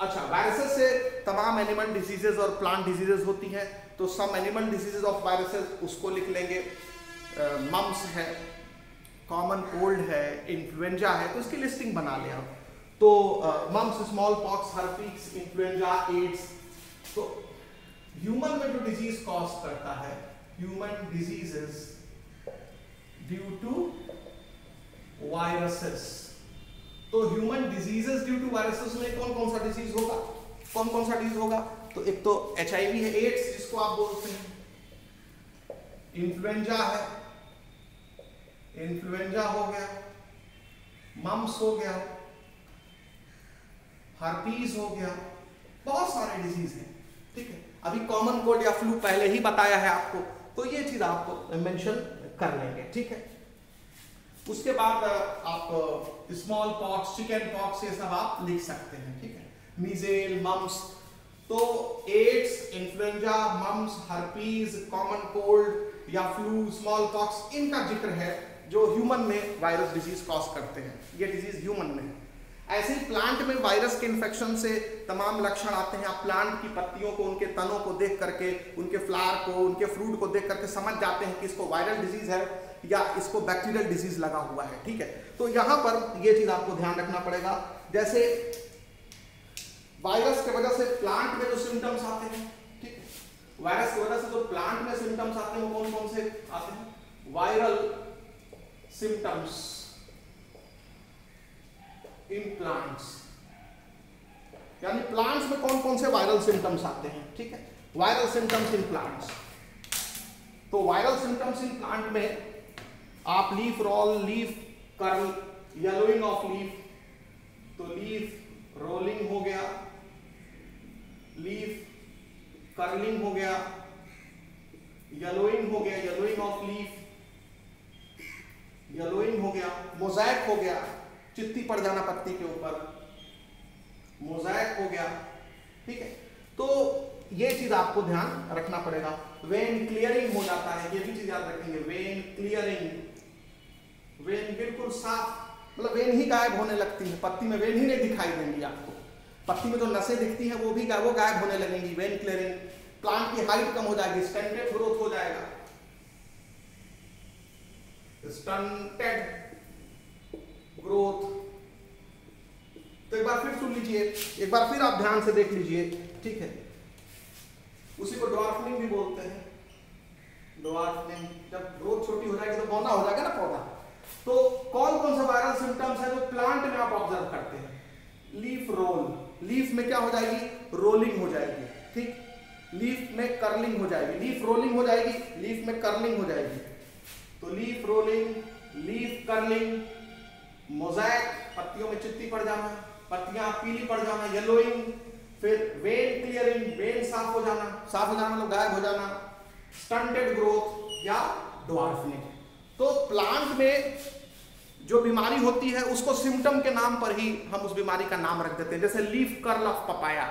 अच्छा, वायरसेस से तमाम एनिमल डिजीजेज और प्लांट डिजीजेज होती हैं। तो some animal diseases of viruses उसको लिख लेंगे, मम्स है, कॉमन कोल्ड है, इन्फ्लुएंजा है, तो इसकी लिस्टिंग बना लें आप। तो mumps, smallpox, herpes, influenza, AIDS. तो ह्यूमन में जो डिजीज कॉज करता है, human diseases due to viruses. तो human diseases due to viruses में कौन कौन सा डिजीज होगा, कौन कौन सा डिजीज होगा, तो एक तो HIV है, एड्स जिसको आप बोलते हैं, इन्फ्लुएंजा है, इन्फ्लुएंजा हो गया, मम्स हो गया, हर्पीस हो गया, बहुत सारे डिजीज हैं, ठीक है। अभी कॉमन कोल्ड या फ्लू पहले ही बताया है आपको, तो ये चीज आपको मेंशन कर लेंगे, ठीक है। उसके बाद आप स्मॉल पॉक्स, चिकन पॉक्स, ये सब आप लिख सकते हैं, ठीक है, मीजेल, मम्स। तो AIDS, influenza, mumps, herpes, common cold या फ्लू, स्मॉल पॉक्स, इनका जिक्र है जो ह्यूमन में वायरस डिजीज कॉज करते हैं। ये डिजीज ह्यूमन में है। ऐसे ही प्लांट में वायरस के इन्फेक्शन से तमाम लक्षण आते हैं। आप प्लांट की पत्तियों को, उनके तनों को देख करके, उनके फ्लावर को, उनके फ्रूट को देख करके समझ जाते हैं कि इसको वायरल डिजीज है या इसको बैक्टीरियल डिजीज लगा हुआ है। ठीक है, तो यहां पर ये चीज आपको ध्यान रखना पड़ेगा। जैसे वायरस की वजह से प्लांट में जो सिम्टम्स आते हैं, ठीक है, वायरस की वजह से जो प्लांट में सिम्टम्स आते हैं वो कौन कौन से आते हैं? वायरल सिम्टम्स इन प्लांट्स, यानी प्लांट्स में कौन कौन से वायरल सिम्टम्स आते हैं। ठीक है, वायरल सिम्टम्स इन प्लांट्स। तो वायरल सिम्टम्स इन प्लांट में आप leaf roll, leaf curl, yellowing of leaf, तो लीफ रोलिंग हो गया, लीफ कर्लिंग हो गया, येलोइंग हो गया, येलोइंग ऑफ लीफ, येलोइंग हो गया, मोज़ैक हो गया, चित्ती पड़ जाना पत्ती के ऊपर, मोज़ैक हो गया। ठीक है, तो ये चीज आपको ध्यान रखना पड़ेगा। वेन क्लियरिंग हो जाता है, ये भी चीज याद रखेंगे। वेन क्लियरिंग, वेन बिल्कुल साफ, मतलब वेन ही गायब होने लगती है, पत्ती में वेन ही नहीं दिखाई देंगी आपको, पत्ती में जो नसें दिखती हैं वो भी गायब होने लगेंगी। वेन क्लियरिंग, प्लांट की हाइट कम हो जाएगी, स्टंटेड ग्रोथ हो जाएगा, स्टंटेड ग्रोथ। तो एक बार फिर सुन लीजिए, एक बार फिर आप ध्यान से देख लीजिए। ठीक है, उसी को ड्वार्फनिंग भी बोलते हैं। ड्वार्फनिंग, जब ग्रोथ छोटी हो जाएगी तो बौना हो जाएगा ना पौधा। तो कौन कौन से वायरल सिम्टम्स है जो प्लांट में आप ऑब्जर्व करते हैं? लीफ रोल, लीफ में क्या हो जाएगी? रोलिंग हो जाएगी। ठीक, लीफ में कर्लिंग हो जाएगी, लीफ रोलिंग हो जाएगी, लीफ में कर्लिंग हो जाएगी। तो leaf rolling, leaf curling, mosaic, पत्तियों में चित्ती पड़ जाना, पत्तियां पीली पड़ जाना, येलोइंग, फिर वेन क्लियरिंग, वेन साफ हो जाना, साफ हो जाना मतलब गायब हो जाना, स्टंटेड ग्रोथ या ड्वार्फनिंग। तो प्लांट में जो बीमारी होती है उसको सिम्टम के नाम पर ही हम उस बीमारी का नाम रख देते हैं। जैसे leaf curl of papaya,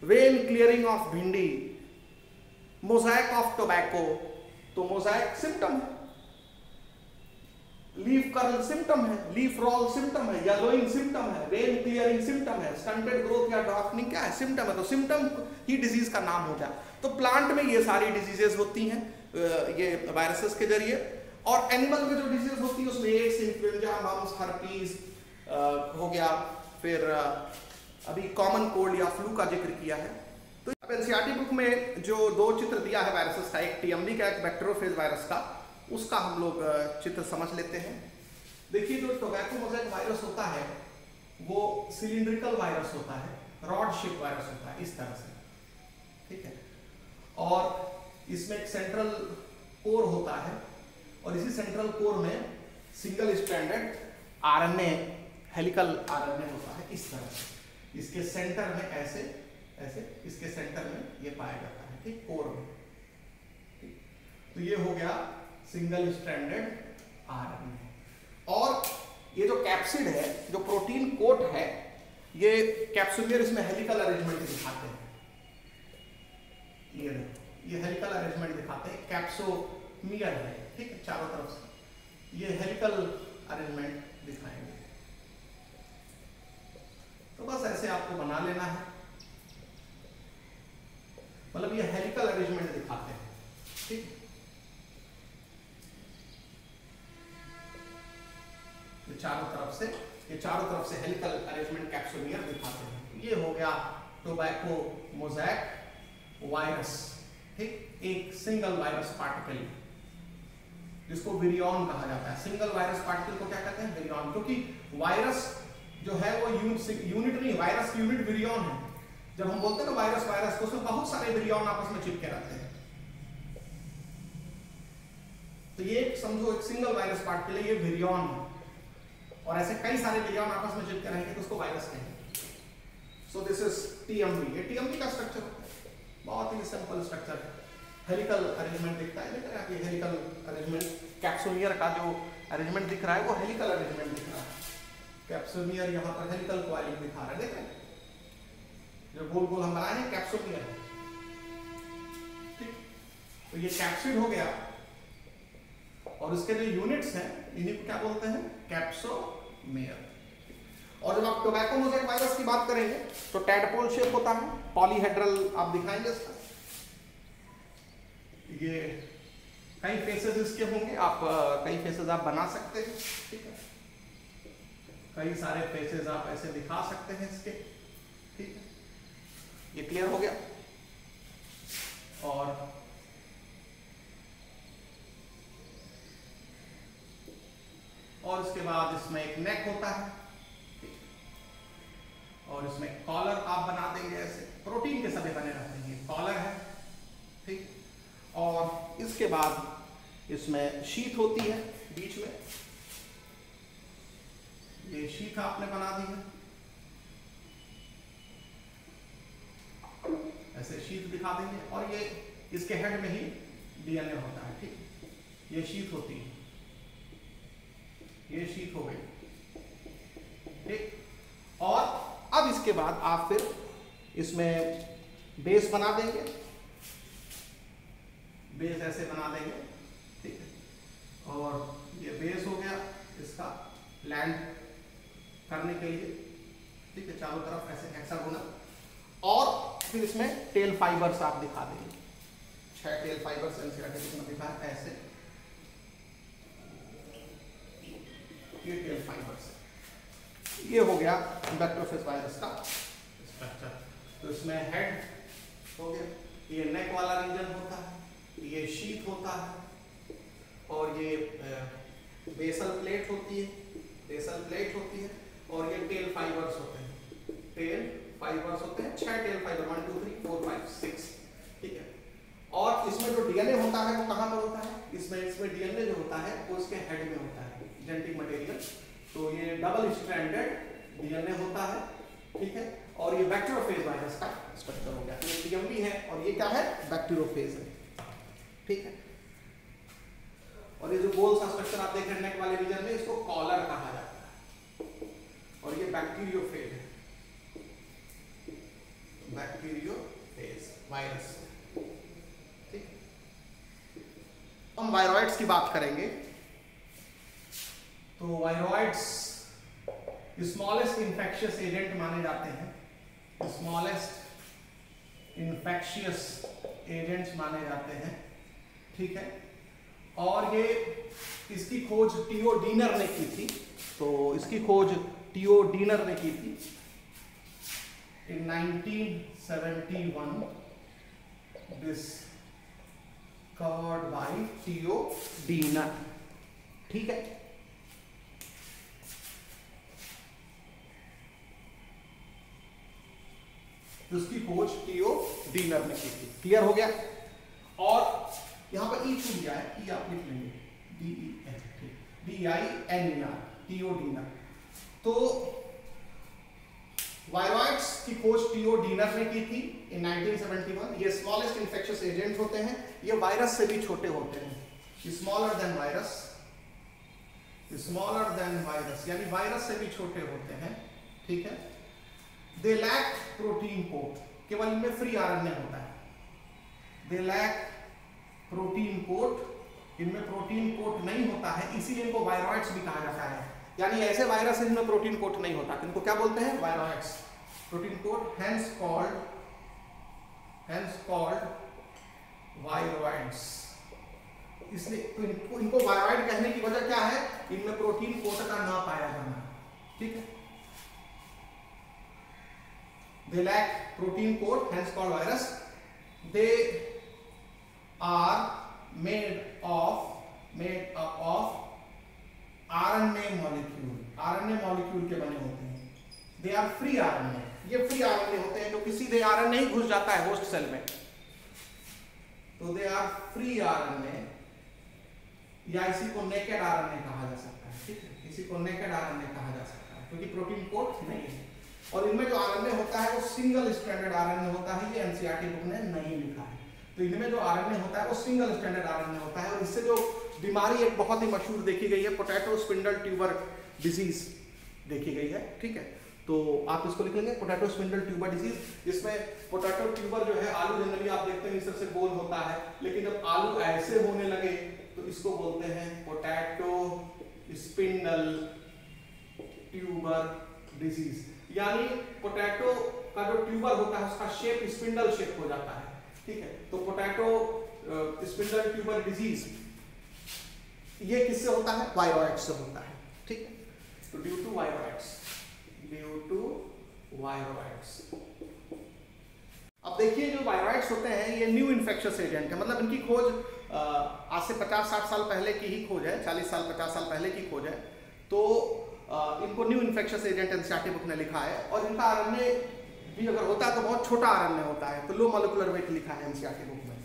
when clearing of भिंडी, मोज़ैक ऑफ टोबैको। तो मोज़ैक सिम्टम है, लीफ कर्ल सिम्टम है, लीफ रोल सिम्टम है, येलोइंग सिम्टम है, वेन क्लियरिंग सिम्टम है, स्टंटेड ग्रोथ या ड्वार्फनिंग क्या है? सिम्टम है। तो सिम्टम ही डिजीज का नाम हो गया। तो प्लांट में ये सारी डिजीजेस होती हैं ये वायरसेस के जरिए। और एनिमल में जो डिजीज होती है उसमें एड्स, इन्फ्लुएंजा, मम्स, हर्पीज हो गया, फिर अभी कॉमन कोल्ड या फ्लू का जिक्र किया है। तो अब एनसीईआरटी बुक में जो 2 चित्र दिया है वायरसेस का, एक टीएमवी का, एक बैक्टीरियोफेज वायरस का, उसका हम लोग चित्र समझ लेते हैं। देखिए, जो टोबैको मोज़ैक वायरस होता है वो सिलिंड्रिकल वायरस होता है, रॉड शेप वायरस होता है, इस तरह से। ठीक है, और इसमें एक सेंट्रल कोर होता है और इसी सेंट्रल कोर में single stranded RNA, helical RNA होता है, इस तरह से। इसके सेंटर में ऐसे ऐसे, इसके सेंटर में ये पाया जाता है, ठीक, कोर में। ठीक, तो ये हो गया सिंगल स्ट्रैंडेड आरएनए। और ये जो कैप्सिड है, जो प्रोटीन कोट है, ये कैप्सुलियर, इसमें हेलिकल अरेंजमेंट दिखाते हैं। ये हेलिकल अरेंजमेंट दिखाते हैं, कैप्सोमियर है, ठीक है, चारों तरफ से ये हेलिकल अरेंजमेंट दिखाएंगे। तो बस ऐसे आपको बना लेना है, मतलब ये हेलिकल अरेंजमेंट दिखाते हैं। ठीक, ये चारों तरफ से हेलिकल अरेंजमेंट कैप्सुलियर दिखाते हैं। ये हो गया टोबैको मोज़ैक वायरस। ठीक, एक सिंगल वायरस पार्टिकल जिसको विरियॉन कहा जाता है। सिंगल वायरस पार्टिकल को क्या कहते हैं? विरियॉन। क्योंकि वायरस जो है वो यूनिट नहीं, वायरस की यूनिट विरियॉन है। जब हम बोलते हैं ना वायरस तो उसमें बहुत सारे विरियॉन आपस में चिपके रहते हैं। तो ये समझो एक सिंगल वायरस पार्टिकल है, ये विरियॉन है, और ऐसे कई सारे विरियॉन आपस में चिपके रहेंगे तो उसको वायरस कहेंगे। So this is TMV. ये टीएमवी का स्ट्रक्चर होता है, बहुत ही सिंपल स्ट्रक्चर है। हेलिकल अरेंजमेंट दिखता है, देखा आप, ये हेलिकल अरेंजमेंट, कैप्सुलियर का जो अरेंजमेंट दिख रहा है वो हेलिकल अरेंजमेंट दिख रहा है। कैप्सुलियर यहाँ पर हेलिकल कॉइलिंग दिखा रहा है, देख रहे हैं, जो गोल गोल हम बनाए हैं कैप्सुलियर। ठीक, तो ये कैप्सिड हो गया, और इसके जो यूनिट्स हैं इन्हीं को क्या बोलते हैं? कैप्सोमियर। और जब आप टोबैको मोज़ेक वायरस की बात करेंगे तो टैडपोल शेप होता है, पॉलीहेड्रल आप दिखाएंगे इसका। ये कई फेसेस इसके होंगे, आप कई फेसेस आप बना सकते हैं, ठीक है, कई सारे फेसेस आप ऐसे दिखा सकते हैं इसके, ठीक है, ये क्लियर हो गया। और इसके बाद इसमें एक नेक होता है, और इसमें कॉलर आप बना देंगे, ऐसे प्रोटीन के सभी बने रहते हैं, ये कॉलर है, ठीक। और इसके बाद इसमें शीथ होती है बीच में, ये शीथ आपने बना दी है, ऐसे शीथ दिखा देंगे, और ये इसके हेड में ही डीएनए होता है, ठीक, ये शीथ होती है, ये शीथ हो गई, ठीक। और अब इसके बाद आप फिर इसमें बेस बना देंगे, बेस ऐसे बना देंगे, ठीक है, और ये बेस हो गया इसका लैंड करने के लिए, ठीक है, चारों तरफ ऐसे हेक्सागोनल। और फिर इसमें टेल फाइबर्स आप दिखा देंगे, 6 टेल फाइबर्स एनसीईआरटी में दिखा है ऐसे, ये टेल फाइबर्स, ये हो गया बैक्टीरियोफेज वायरस का स्ट्रक्चर। तो इसमें हेड हो गया, ये नेक वाला रीजन होता है, ये शीथ होता है, और ये बेसल प्लेट होती है, बेसल प्लेट होती है, और ये टेल फाइबर्स होते हैं, टेल फाइबर्स होते हैं, 6 टेल फाइबर, 1 2 3 4 5 6, ठीक है। और इसमें जो डीएनए होता है वो कहाँ पर होता है, इसमें डीएनए जो होता है वो इसके हेड में होता है, जेनेटिक मटेरियल। तो ये डबल स्ट्रैंडेड डीएनए होता है, ठीक है, और ये बैक्टीरियोफेज वायरस का स्ट्रक्चर हो गया। तो ये डीएमवी है और ये क्या है, बैक्टीरियोफेज है, ठीक है। और ये जो गोल सा स्ट्रक्चर आप देख रहे हैं नेक वाले रीजन में, इसको कॉलर कहा जाता है, और ये बैक्टीरियोफेज है, बैक्टीरियोफेज वायरस, ठीक। हम वायरॉइड्स की बात करेंगे, तो वायरॉइड्स स्मॉलेस्ट इन्फेक्शियस एजेंट माने जाते हैं, स्मॉलेस्ट इन्फेक्शियस एजेंट्स माने जाते हैं, ठीक है। और ये इसकी खोज टीओ डीनर ने की थी, तो इसकी खोज टीओ डीनर ने की थी in 1971, discovered by T O Diener, ठीक है। उसकी खोज टीओ डीनर ने की थी, क्लियर हो गया। और यहां पर ई छूट गया है, ई आप लिख लेंगे, DEINER, टीओ डीनर। तो वायरॉइड्स की खोज टीओ डीनर ने की थी इन 1971। ये स्मॉलेस्ट इन्फेक्शियस एजेंट होते हैं, ये वायरस से भी छोटे होते हैं, smaller then virus, smaller than virus, यानी वायरस से भी छोटे होते हैं, ठीक है। दे लैक प्रोटीन कोट, केवल इनमें फ्री आरएनए होता है, दे लैक प्रोटीन कोट, इनमें प्रोटीन कोट नहीं होता है, इसीलिए इनको वायरॉइड्स भी कहा जाता है। यानी ऐसे वायरस इनमें प्रोटीन कोट नहीं होता, इनको क्या बोलते हैं, viroids, protein coat, hence called viroids. इसलिए तो इनको वायरॉइड कहने की वजह क्या है, इनमें प्रोटीन कोट का ना पाया जाना, ठीक है। They lack protein coat, hence called virus. They are made up of RNA molecule, RNA molecule के बने होते हैं। They are free RNA, ये free RNA होते हैं, जो कि सीधे RNA ही घुस जाता है होस्ट सेल में। तो they are free RNA, या इसी को naked RNA कहा जा सकता है, ठीक है, इसी को naked RNA कहा जा सकता है, क्योंकि प्रोटीन कोट नहीं है। और इनमें जो आरएनए होता है वो सिंगल स्ट्रैंडेड आरएनए होता है, ये एनसीईआरटी बुक ने नहीं लिखा है। तो इनमें जो आरएनए होता है वो सिंगल स्ट्रैंडेड आरएनए होता है, और इससे जो बीमारी एक बहुत ही मशहूर देखी गई है, पोटैटो स्पिंडल ट्यूबर डिजीज देखी गई है, ठीक है। तो आप इसको लिख लेंगे, पोटैटो स्पिंडल ट्यूबर डिजीज। इसमें पोटैटो ट्यूबर जो है, आलू जनरली आप देखते हैं इस तरह से गोल होता है, लेकिन जब आलू ऐसे होने लगे तो इसको बोलते हैं पोटैटो स्पिंडल ट्यूबर डिजीज, यानी पोटैटो का जो ट्यूबर होता है उसका शेप स्पिंडल शेप हो जाता है, ठीक है। तो पोटैटो स्पिंडल ट्यूबर डिजीज ये किससे होता है? वायरॉइड से होता है, ठीक है। तो ड्यू टू वायरॉइड्स, अब देखिए जो वायरॉइड्स होते हैं ये न्यू इन्फेक्शियस एजेंट है, मतलब इनकी खोज आज से 50-60 साल पहले की ही खोज है, 40 साल 50 साल पहले की खोज है। तो इनको new infectious agent NCERT book ने लिखा है, और इनका आरएनए भी अगर होता है तो बहुत छोटा आरएनए होता है, तो लो मॉलिक्यूलर वेट लिखा है एनसीईआरटी बुक में।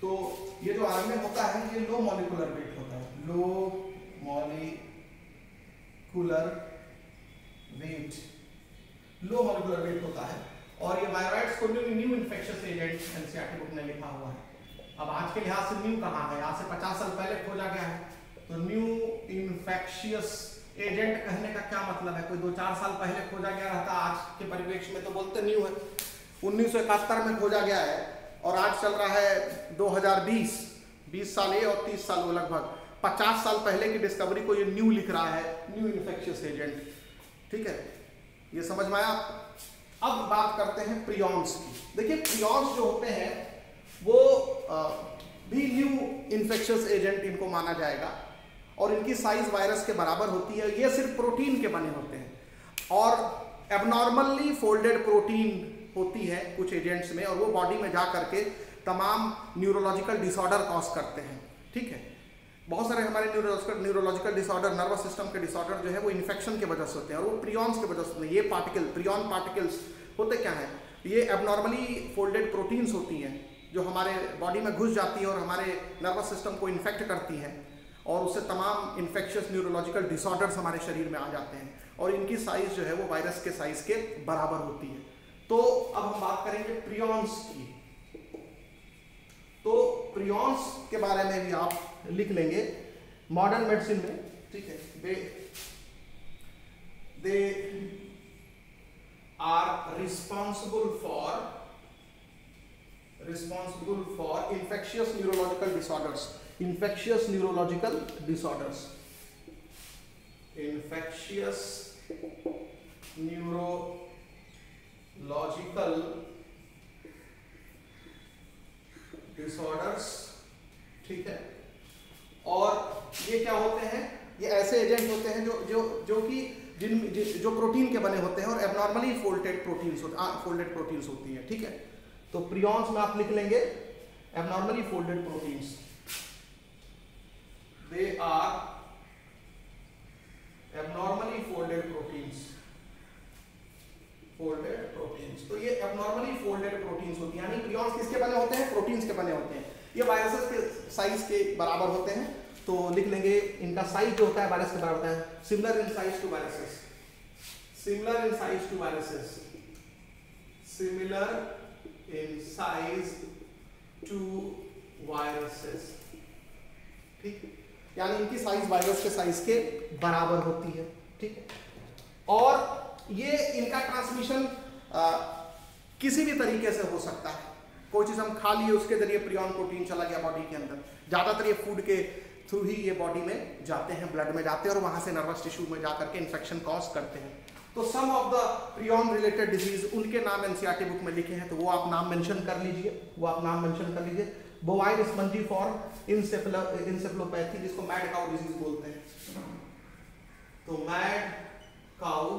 तो ये जो आरएनए होता है ये लो मॉलिक्यूलर वेट होता है, लो मॉलिक्यूलर वेट होता है। और ये वायरॉइड्स को new infectious agent NCERT book में लिखा हुआ है। अब आज के लिहाज से न्यू कहाँ है? आज से 50 साल पहले खोजा गया है, तो न्यू इन्फेक्शियस एजेंट कहने का क्या मतलब है? कोई 2-4 साल पहले खोजा गया रहता, आज के परिप्रेक्ष्य में तो बोलते न्यू है। 1971 में खोजा गया है और आज चल रहा है 2020, 20 साल ये और 30 साल वो, लगभग 50 साल पहले की डिस्कवरी को ये न्यू लिख रहा है, न्यू इन्फेक्शियस एजेंट, ठीक है। ये समझ में आया? अब बात करते हैं प्रियॉन्स की। देखिए प्रियॉन्स जो होते हैं वो भी न्यू इन्फेक्शियस एजेंट इनको माना जाएगा, और इनकी साइज वायरस के बराबर होती है। ये सिर्फ प्रोटीन के बने होते हैं, और एबनॉर्मली फोल्डेड प्रोटीन होती है कुछ एजेंट्स में, और वो बॉडी में जा करके तमाम न्यूरोलॉजिकल डिसऑर्डर कॉज करते हैं, ठीक है। बहुत सारे हमारे न्यूरोलॉजिकल डिसऑर्डर, नर्वस सिस्टम के डिसऑर्डर जो है वो इन्फेक्शन की वजह से होते हैं, और वो प्रियॉन्स की वजह से होते हैं। ये प्रियॉन पार्टिकल्स होते क्या हैं? ये एबनॉर्मली फोल्डेड प्रोटीन्स होती हैं जो हमारे बॉडी में घुस जाती है और हमारे नर्वस सिस्टम को इन्फेक्ट करती हैं, और उससे तमाम इन्फेक्शियस न्यूरोलॉजिकल डिसऑर्डर्स हमारे शरीर में आ जाते हैं, और इनकी साइज जो है वो वायरस के साइज के बराबर होती है। तो अब हम बात करेंगे प्रियॉन्स की। तो प्रियॉन्स के बारे में भी आप लिख लेंगे मॉडर्न मेडिसिन में, ठीक है। They are responsible for infectious neurological disorders, infectious neurological disorders, infectious neurological disorders, ठीक है। और ये क्या होते हैं? ये ऐसे एजेंट होते हैं जो कि जो प्रोटीन के बने होते हैं और एबनॉर्मली फोल्डेड प्रोटीन्स होती हैं, ठीक है। तो प्रियॉन्स में आप लिख लेंगे abnormally folded proteins, they are abnormally folded proteins. तो ये एबनॉर्मली फोल्डेड प्रोटीन्स होती हैं, यानी प्रियॉन्स किसके बने होते हैं? प्रोटीन्स के बने होते हैं। ये वायरसेस के साइज के बराबर होते हैं, तो लिख लेंगे इनका साइज जो होता है वायरस के बराबर होता है। Similar in size to viruses, similar in size to viruses, ठीक, यानी इनकी साइज वायरस के साइज के बराबर होती है, ठीक है। और ये इनका ट्रांसमिशन किसी भी तरीके से हो सकता है। कोई चीज हम खा लिए उसके जरिए प्रियॉन प्रोटीन चला गया बॉडी के अंदर, ज्यादातर ये फूड के थ्रू ही ये बॉडी में जाते हैं, ब्लड में जाते हैं, और वहां से नर्वस टिश्यू में जाकर के इन्फेक्शन कॉज करते हैं। तो some of the prion related disease, उनके नाम एनसीईआरटी बुक में लिखे हैं, तो वो आप नाम मेंशन कर लीजिए, बोवाइन स्पंजीफॉर्म इंसेफेलोपैथी, जिसको मैड काउ डिजीज बोलते हैं। तो मैड काउ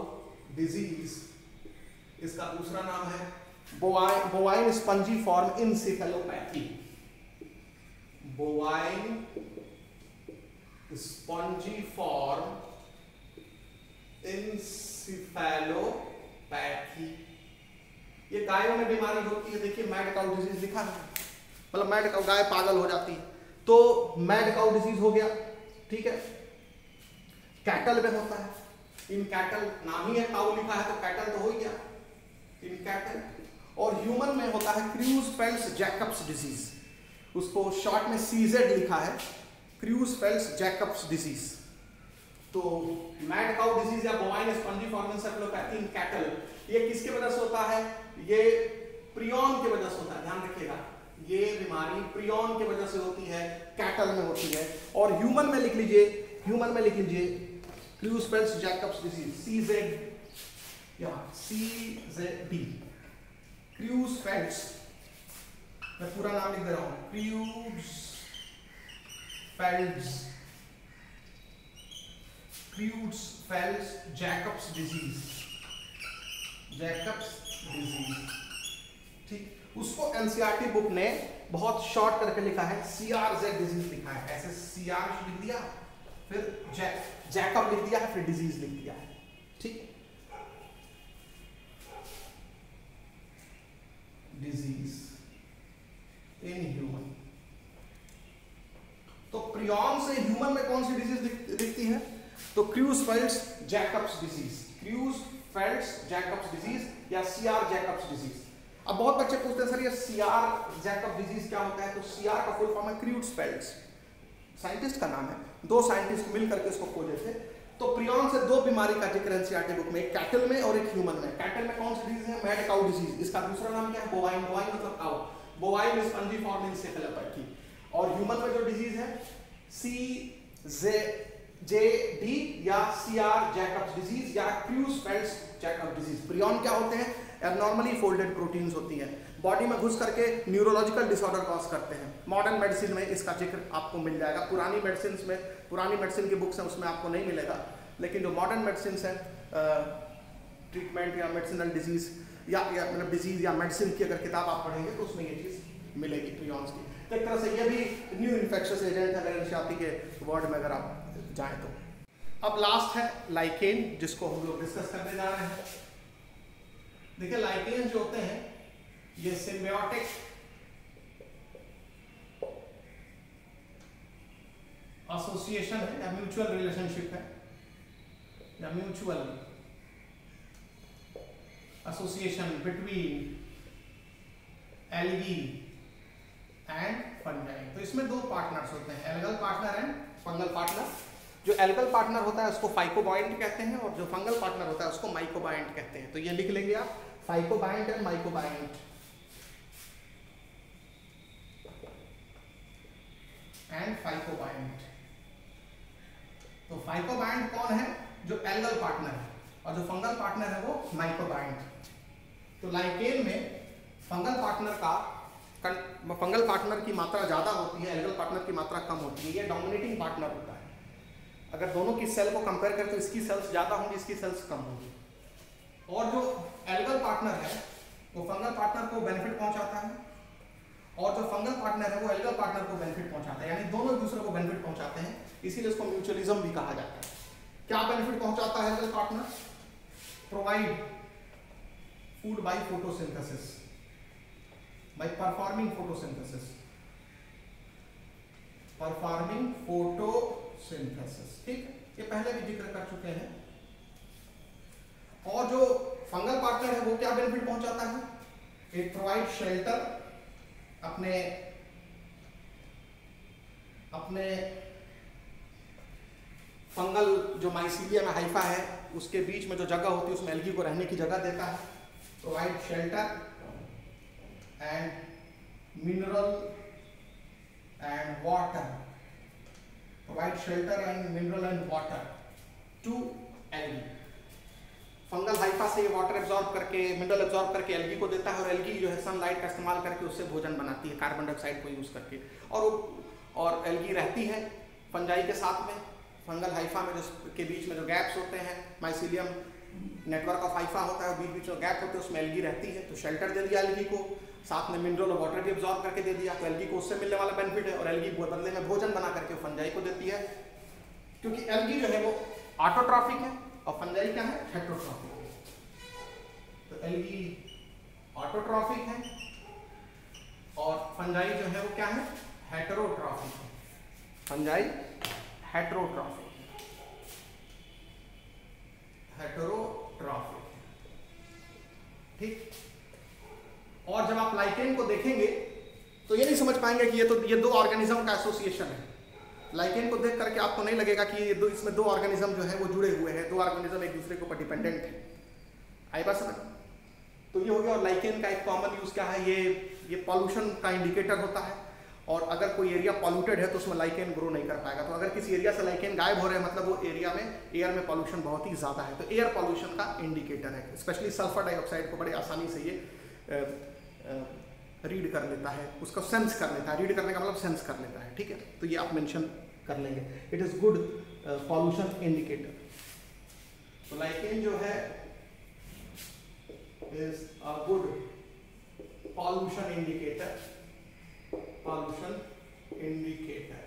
डिजीज इसका दूसरा नाम है बोवाइन स्पंजीफॉर्म इंसेफेलोपैथी, बोवाइन स्पंजीफॉर्म इंसेफेलोपैथी। ये गायों में बीमारी होती है, देखिए मैड काउ डिजीज लिखा है, मतलब मैड काउ, गाय पागल हो जाती है, तो मैड काउ डिजीज हो गया, ठीक है। कैटल में होता है, इन कैटल, नाम ही है काउ लिखा है तो कैटल तो हो गया, इन कैटल। और ह्यूमन में होता है क्रूज़फेल्ड्स जैकब्स डिजीज, उसको शॉर्ट में सीजेड लिखा है, क्रूज़फेल्ड्स जैकब्स डिजीज। तो मैड काउ डिजीज या बोवाइन स्पंजीफॉर्म इंसेफेलोपैथी इन कैटल, ये किसके वजह से होता है? ये प्रियॉन की वजह से होता है, ध्यान रखिएगा, ये बीमारी प्रियॉन की वजह से होती है, कैटल में होती है। और ह्यूमन में लिख लीजिए क्रूज़फेल्ड्स जैकब्स डिजीज, सीजेड यहाँ CZD, क्रूजफेल्ड्स, मैं पूरा नाम लिख दे रहा हूं, क्रूजफेल्ड्स जैकब्स डिजीज, ठीक। उसको एनसीईआरटी बुक ने बहुत शॉर्ट करके लिखा है, CRZ डिजीज लिखा है, ऐसे CR लिख दिया, फिर जैकब लिख दिया है, फिर डिजीज लिख दिया है, ठीक। डिजीज इन ह्यूमन, तो प्रियॉन से ह्यूमन में कौन सी डिजीज दिखती है? तो क्रूजफेल्ड्स जैकब्स डिजीज या CR जैकब्स डिजीज। अब बहुत बच्चे पूछते हैं सर ये CR जैकब डिजीज क्या होता है? तो CR का फुल फॉर्म है क्रूजफेल्ड्स, साइंटिस्ट का नाम है, दो साइंटिस्ट मिलकर के इसको खोजे थे। तो प्रियॉन से दो बीमारी का जिक्र एनसीईआरटी बुक में, एक कैटल में और एक ह्यूमन में। कैटल में कौन सी डिजीज है? मैड काउ डिजीज, इसका दूसरा नाम क्या है? बोवाइन मतलब काउ, बोवाइन इज फंजीफॉर्म एन्सेफेलोपैथी। और ह्यूमन में जो डिजीज है CZD या CR जैकब्स डिजीज या क्रूजफेल्ड्स जैकब डिजीज। प्रियॉन क्या होते हैं? एबनॉर्मली फोल्डेड प्रोटीन्स होती हैं, बॉडी में घुस करके न्यूरोलॉजिकल डिसऑर्डर कॉज करते हैं। मॉडर्न मेडिसिन में इसका जिक्र आपको मिल जाएगा, पुरानी मेडिसिन की बुक्स हैं उसमें आपको नहीं मिलेगा, लेकिन जो मॉडर्न मेडिसिन है, ट्रीटमेंट या मेडिसिनल डिजीज या मतलब डिजीज या मेडिसिन की अगर किताब आप पढ़ेंगे तो उसमें ये चीज़ मिलेगी प्रियॉन्स की। तो एक तरह से ये भी न्यू इन्फेक्शियस एजेंट है अगर एनसीईआरटी के वर्ड में अगर आप जाएँ तो। अब लास्ट है लाइकेन, जिसको हम लोग डिस्कस करने जा रहे हैं। देखिए लाइकेन जो होते हैं ये सिम्बियोटिक एसोसिएशन है या म्यूचुअल रिलेशनशिप है या mutual association between algae and fungi. तो इसमें दो पार्टनर्स होते हैं, algal partner and fungal partner. जो एल्गल पार्टनर होता है उसको फाइकोबाइंट कहते हैं और जो फंगल पार्टनर होता है उसको माइकोबाइंट कहते हैं। तो ये लिख लेंगे आप, फाइकोबाइंट एंड माइकोबाइंट एंड फाइकोबाइंट। तो फाइकोबाइंट कौन है? जो एल्गल पार्टनर है, और जो फंगल पार्टनर है वो माइकोबाइंट। तो लाइकेन में फंगल पार्टनर की मात्रा ज्यादा होती है, एल्गल पार्टनर की मात्रा कम होती है। ये डोमिनेटिंग पार्टनर होता है। अगर दोनों की सेल को कंपेयर करें तो इसकी सेल्स ज्यादा होंगी, इसकी सेल्स कम होंगी। और जो एल्गल पार्टनर है वो फंगल पार्टनर को बेनिफिट पहुंचाता है, और जो फंगल पार्टनर है वो एल्गल पार्टनर को बेनिफिट पहुंचाता है, यानी दोनों एक दूसरे को बेनिफिट पहुंचाते हैं, इसीलिए इसको म्यूचुअलिज्म भी कहा जाता है। क्या बेनिफिट पहुंचाता है algal partner? Provide food by photosynthesis, by performing photosynthesis, ठीक है, ये पहले भी जिक्र कर चुके हैं। और जो फंगल पार्टनर है वो क्या बेनिफिट पहुंचाता है? इट प्रोवाइड शेल्टर, अपने फंगल जो माइसीलियम है, हाइफा है, उसके बीच में जो जगह होती है उसमें एल्गी को रहने की जगह देता है। Provide shelter and mineral and water, to algae. Fungal hypha से ये वाटर एब्जॉर्ब करके, मिनरल एब्जॉर्ब करके एल्गी को देता है, और एल्गी जो है सनलाइट का इस्तेमाल करके उससे भोजन बनाती है कार्बन डाइऑक्साइड को यूज करके, और एल्गी रहती है फंजाई के साथ में। फंगल हाइफा में के बीच में जो गैप्स होते हैं, माइसीलियम नेटवर्क ऑफ हाइफा होता है, बीच में गैप होते हैं, उसमें एल्गी रहती है। तो शेल्टर दे दिया एल्गी को, साथ में मिनरल और वाटर भी एब्जॉर्ब करके दे दिया, तो एल्गी को उससे मिलने वाला बेनिफिट है, और एल्गी बदले में भोजन बना करके फंजाई को देती है। क्योंकि एल्गी जो है वो ऑटोट्रॉफिक है और फंजाई क्या है? हेटेरोट्रॉफिक है। तो एल्गी ऑटोट्रॉफिक है और फंजाई जो है वो क्या है? हेटेरोट्रॉफिक है। फंजाई हेटेरोट्रॉफिक ठीक। और जब आप लाइकेन को देखेंगे तो ये नहीं समझ पाएंगे कि ये दो ऑर्गेनिज्म का एसोसिएशन है। लाइकेन को देख करके आपको नहीं लगेगा कि ये इसमें दो ऑर्गेनिज्म जो है वो जुड़े हुए हैं, दो ऑर्गेनिज्म एक दूसरे के ऊपर डिपेंडेंट है। आई बात समझ? तो ये हो गया। और लाइकेन का एक कॉमन यूज क्या है? ये पॉल्यूशन का इंडिकेटर होता है, और अगर कोई एरिया पॉल्यूटेड है तो उसमें लाइकेन ग्रो नहीं कर पाएगा। तो अगर किसी एरिया से लाइकेन गायब हो रहे हैं मतलब वो एरिया में एयर में पॉल्यूशन बहुत ही ज़्यादा है। तो एयर पॉल्यूशन का इंडिकेटर है। स्पेशली सल्फर डाइऑक्साइड को बड़े आसानी से ये रीड कर लेता है, उसको सेंस कर लेता है। रीड करने का मतलब सेंस कर लेता है, ठीक है। तो ये आप मेंशन कर लेंगे, it is good pollution indicator. तो लाइकेन जो है is a good pollution indicator, pollution indicator.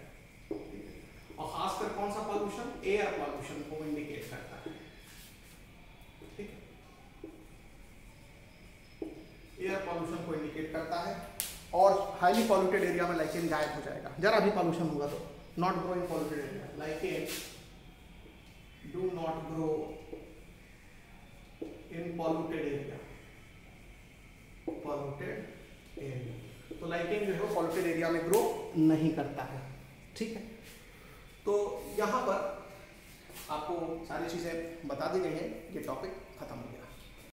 और खासकर कौन सा पॉल्यूशन? एयर पॉल्यूशन को इंडिकेट करता है, ठीक है। एयर पॉल्यूशन को इंडिकेट करता है और हाईली पॉल्यूटेड एरिया में लाइकेन गायब हो जाएगा जरा भी पॉल्यूशन होगा तो। Not grow in polluted area, lichen do not grow in polluted area, polluted area. तो लाइकेन जो है वो पॉल्यूटेड एरिया में ग्रो नहीं करता है, ठीक है। तो यहाँ पर आपको सारी चीज़ें बता दी गई हैं, ये टॉपिक खत्म हो गया।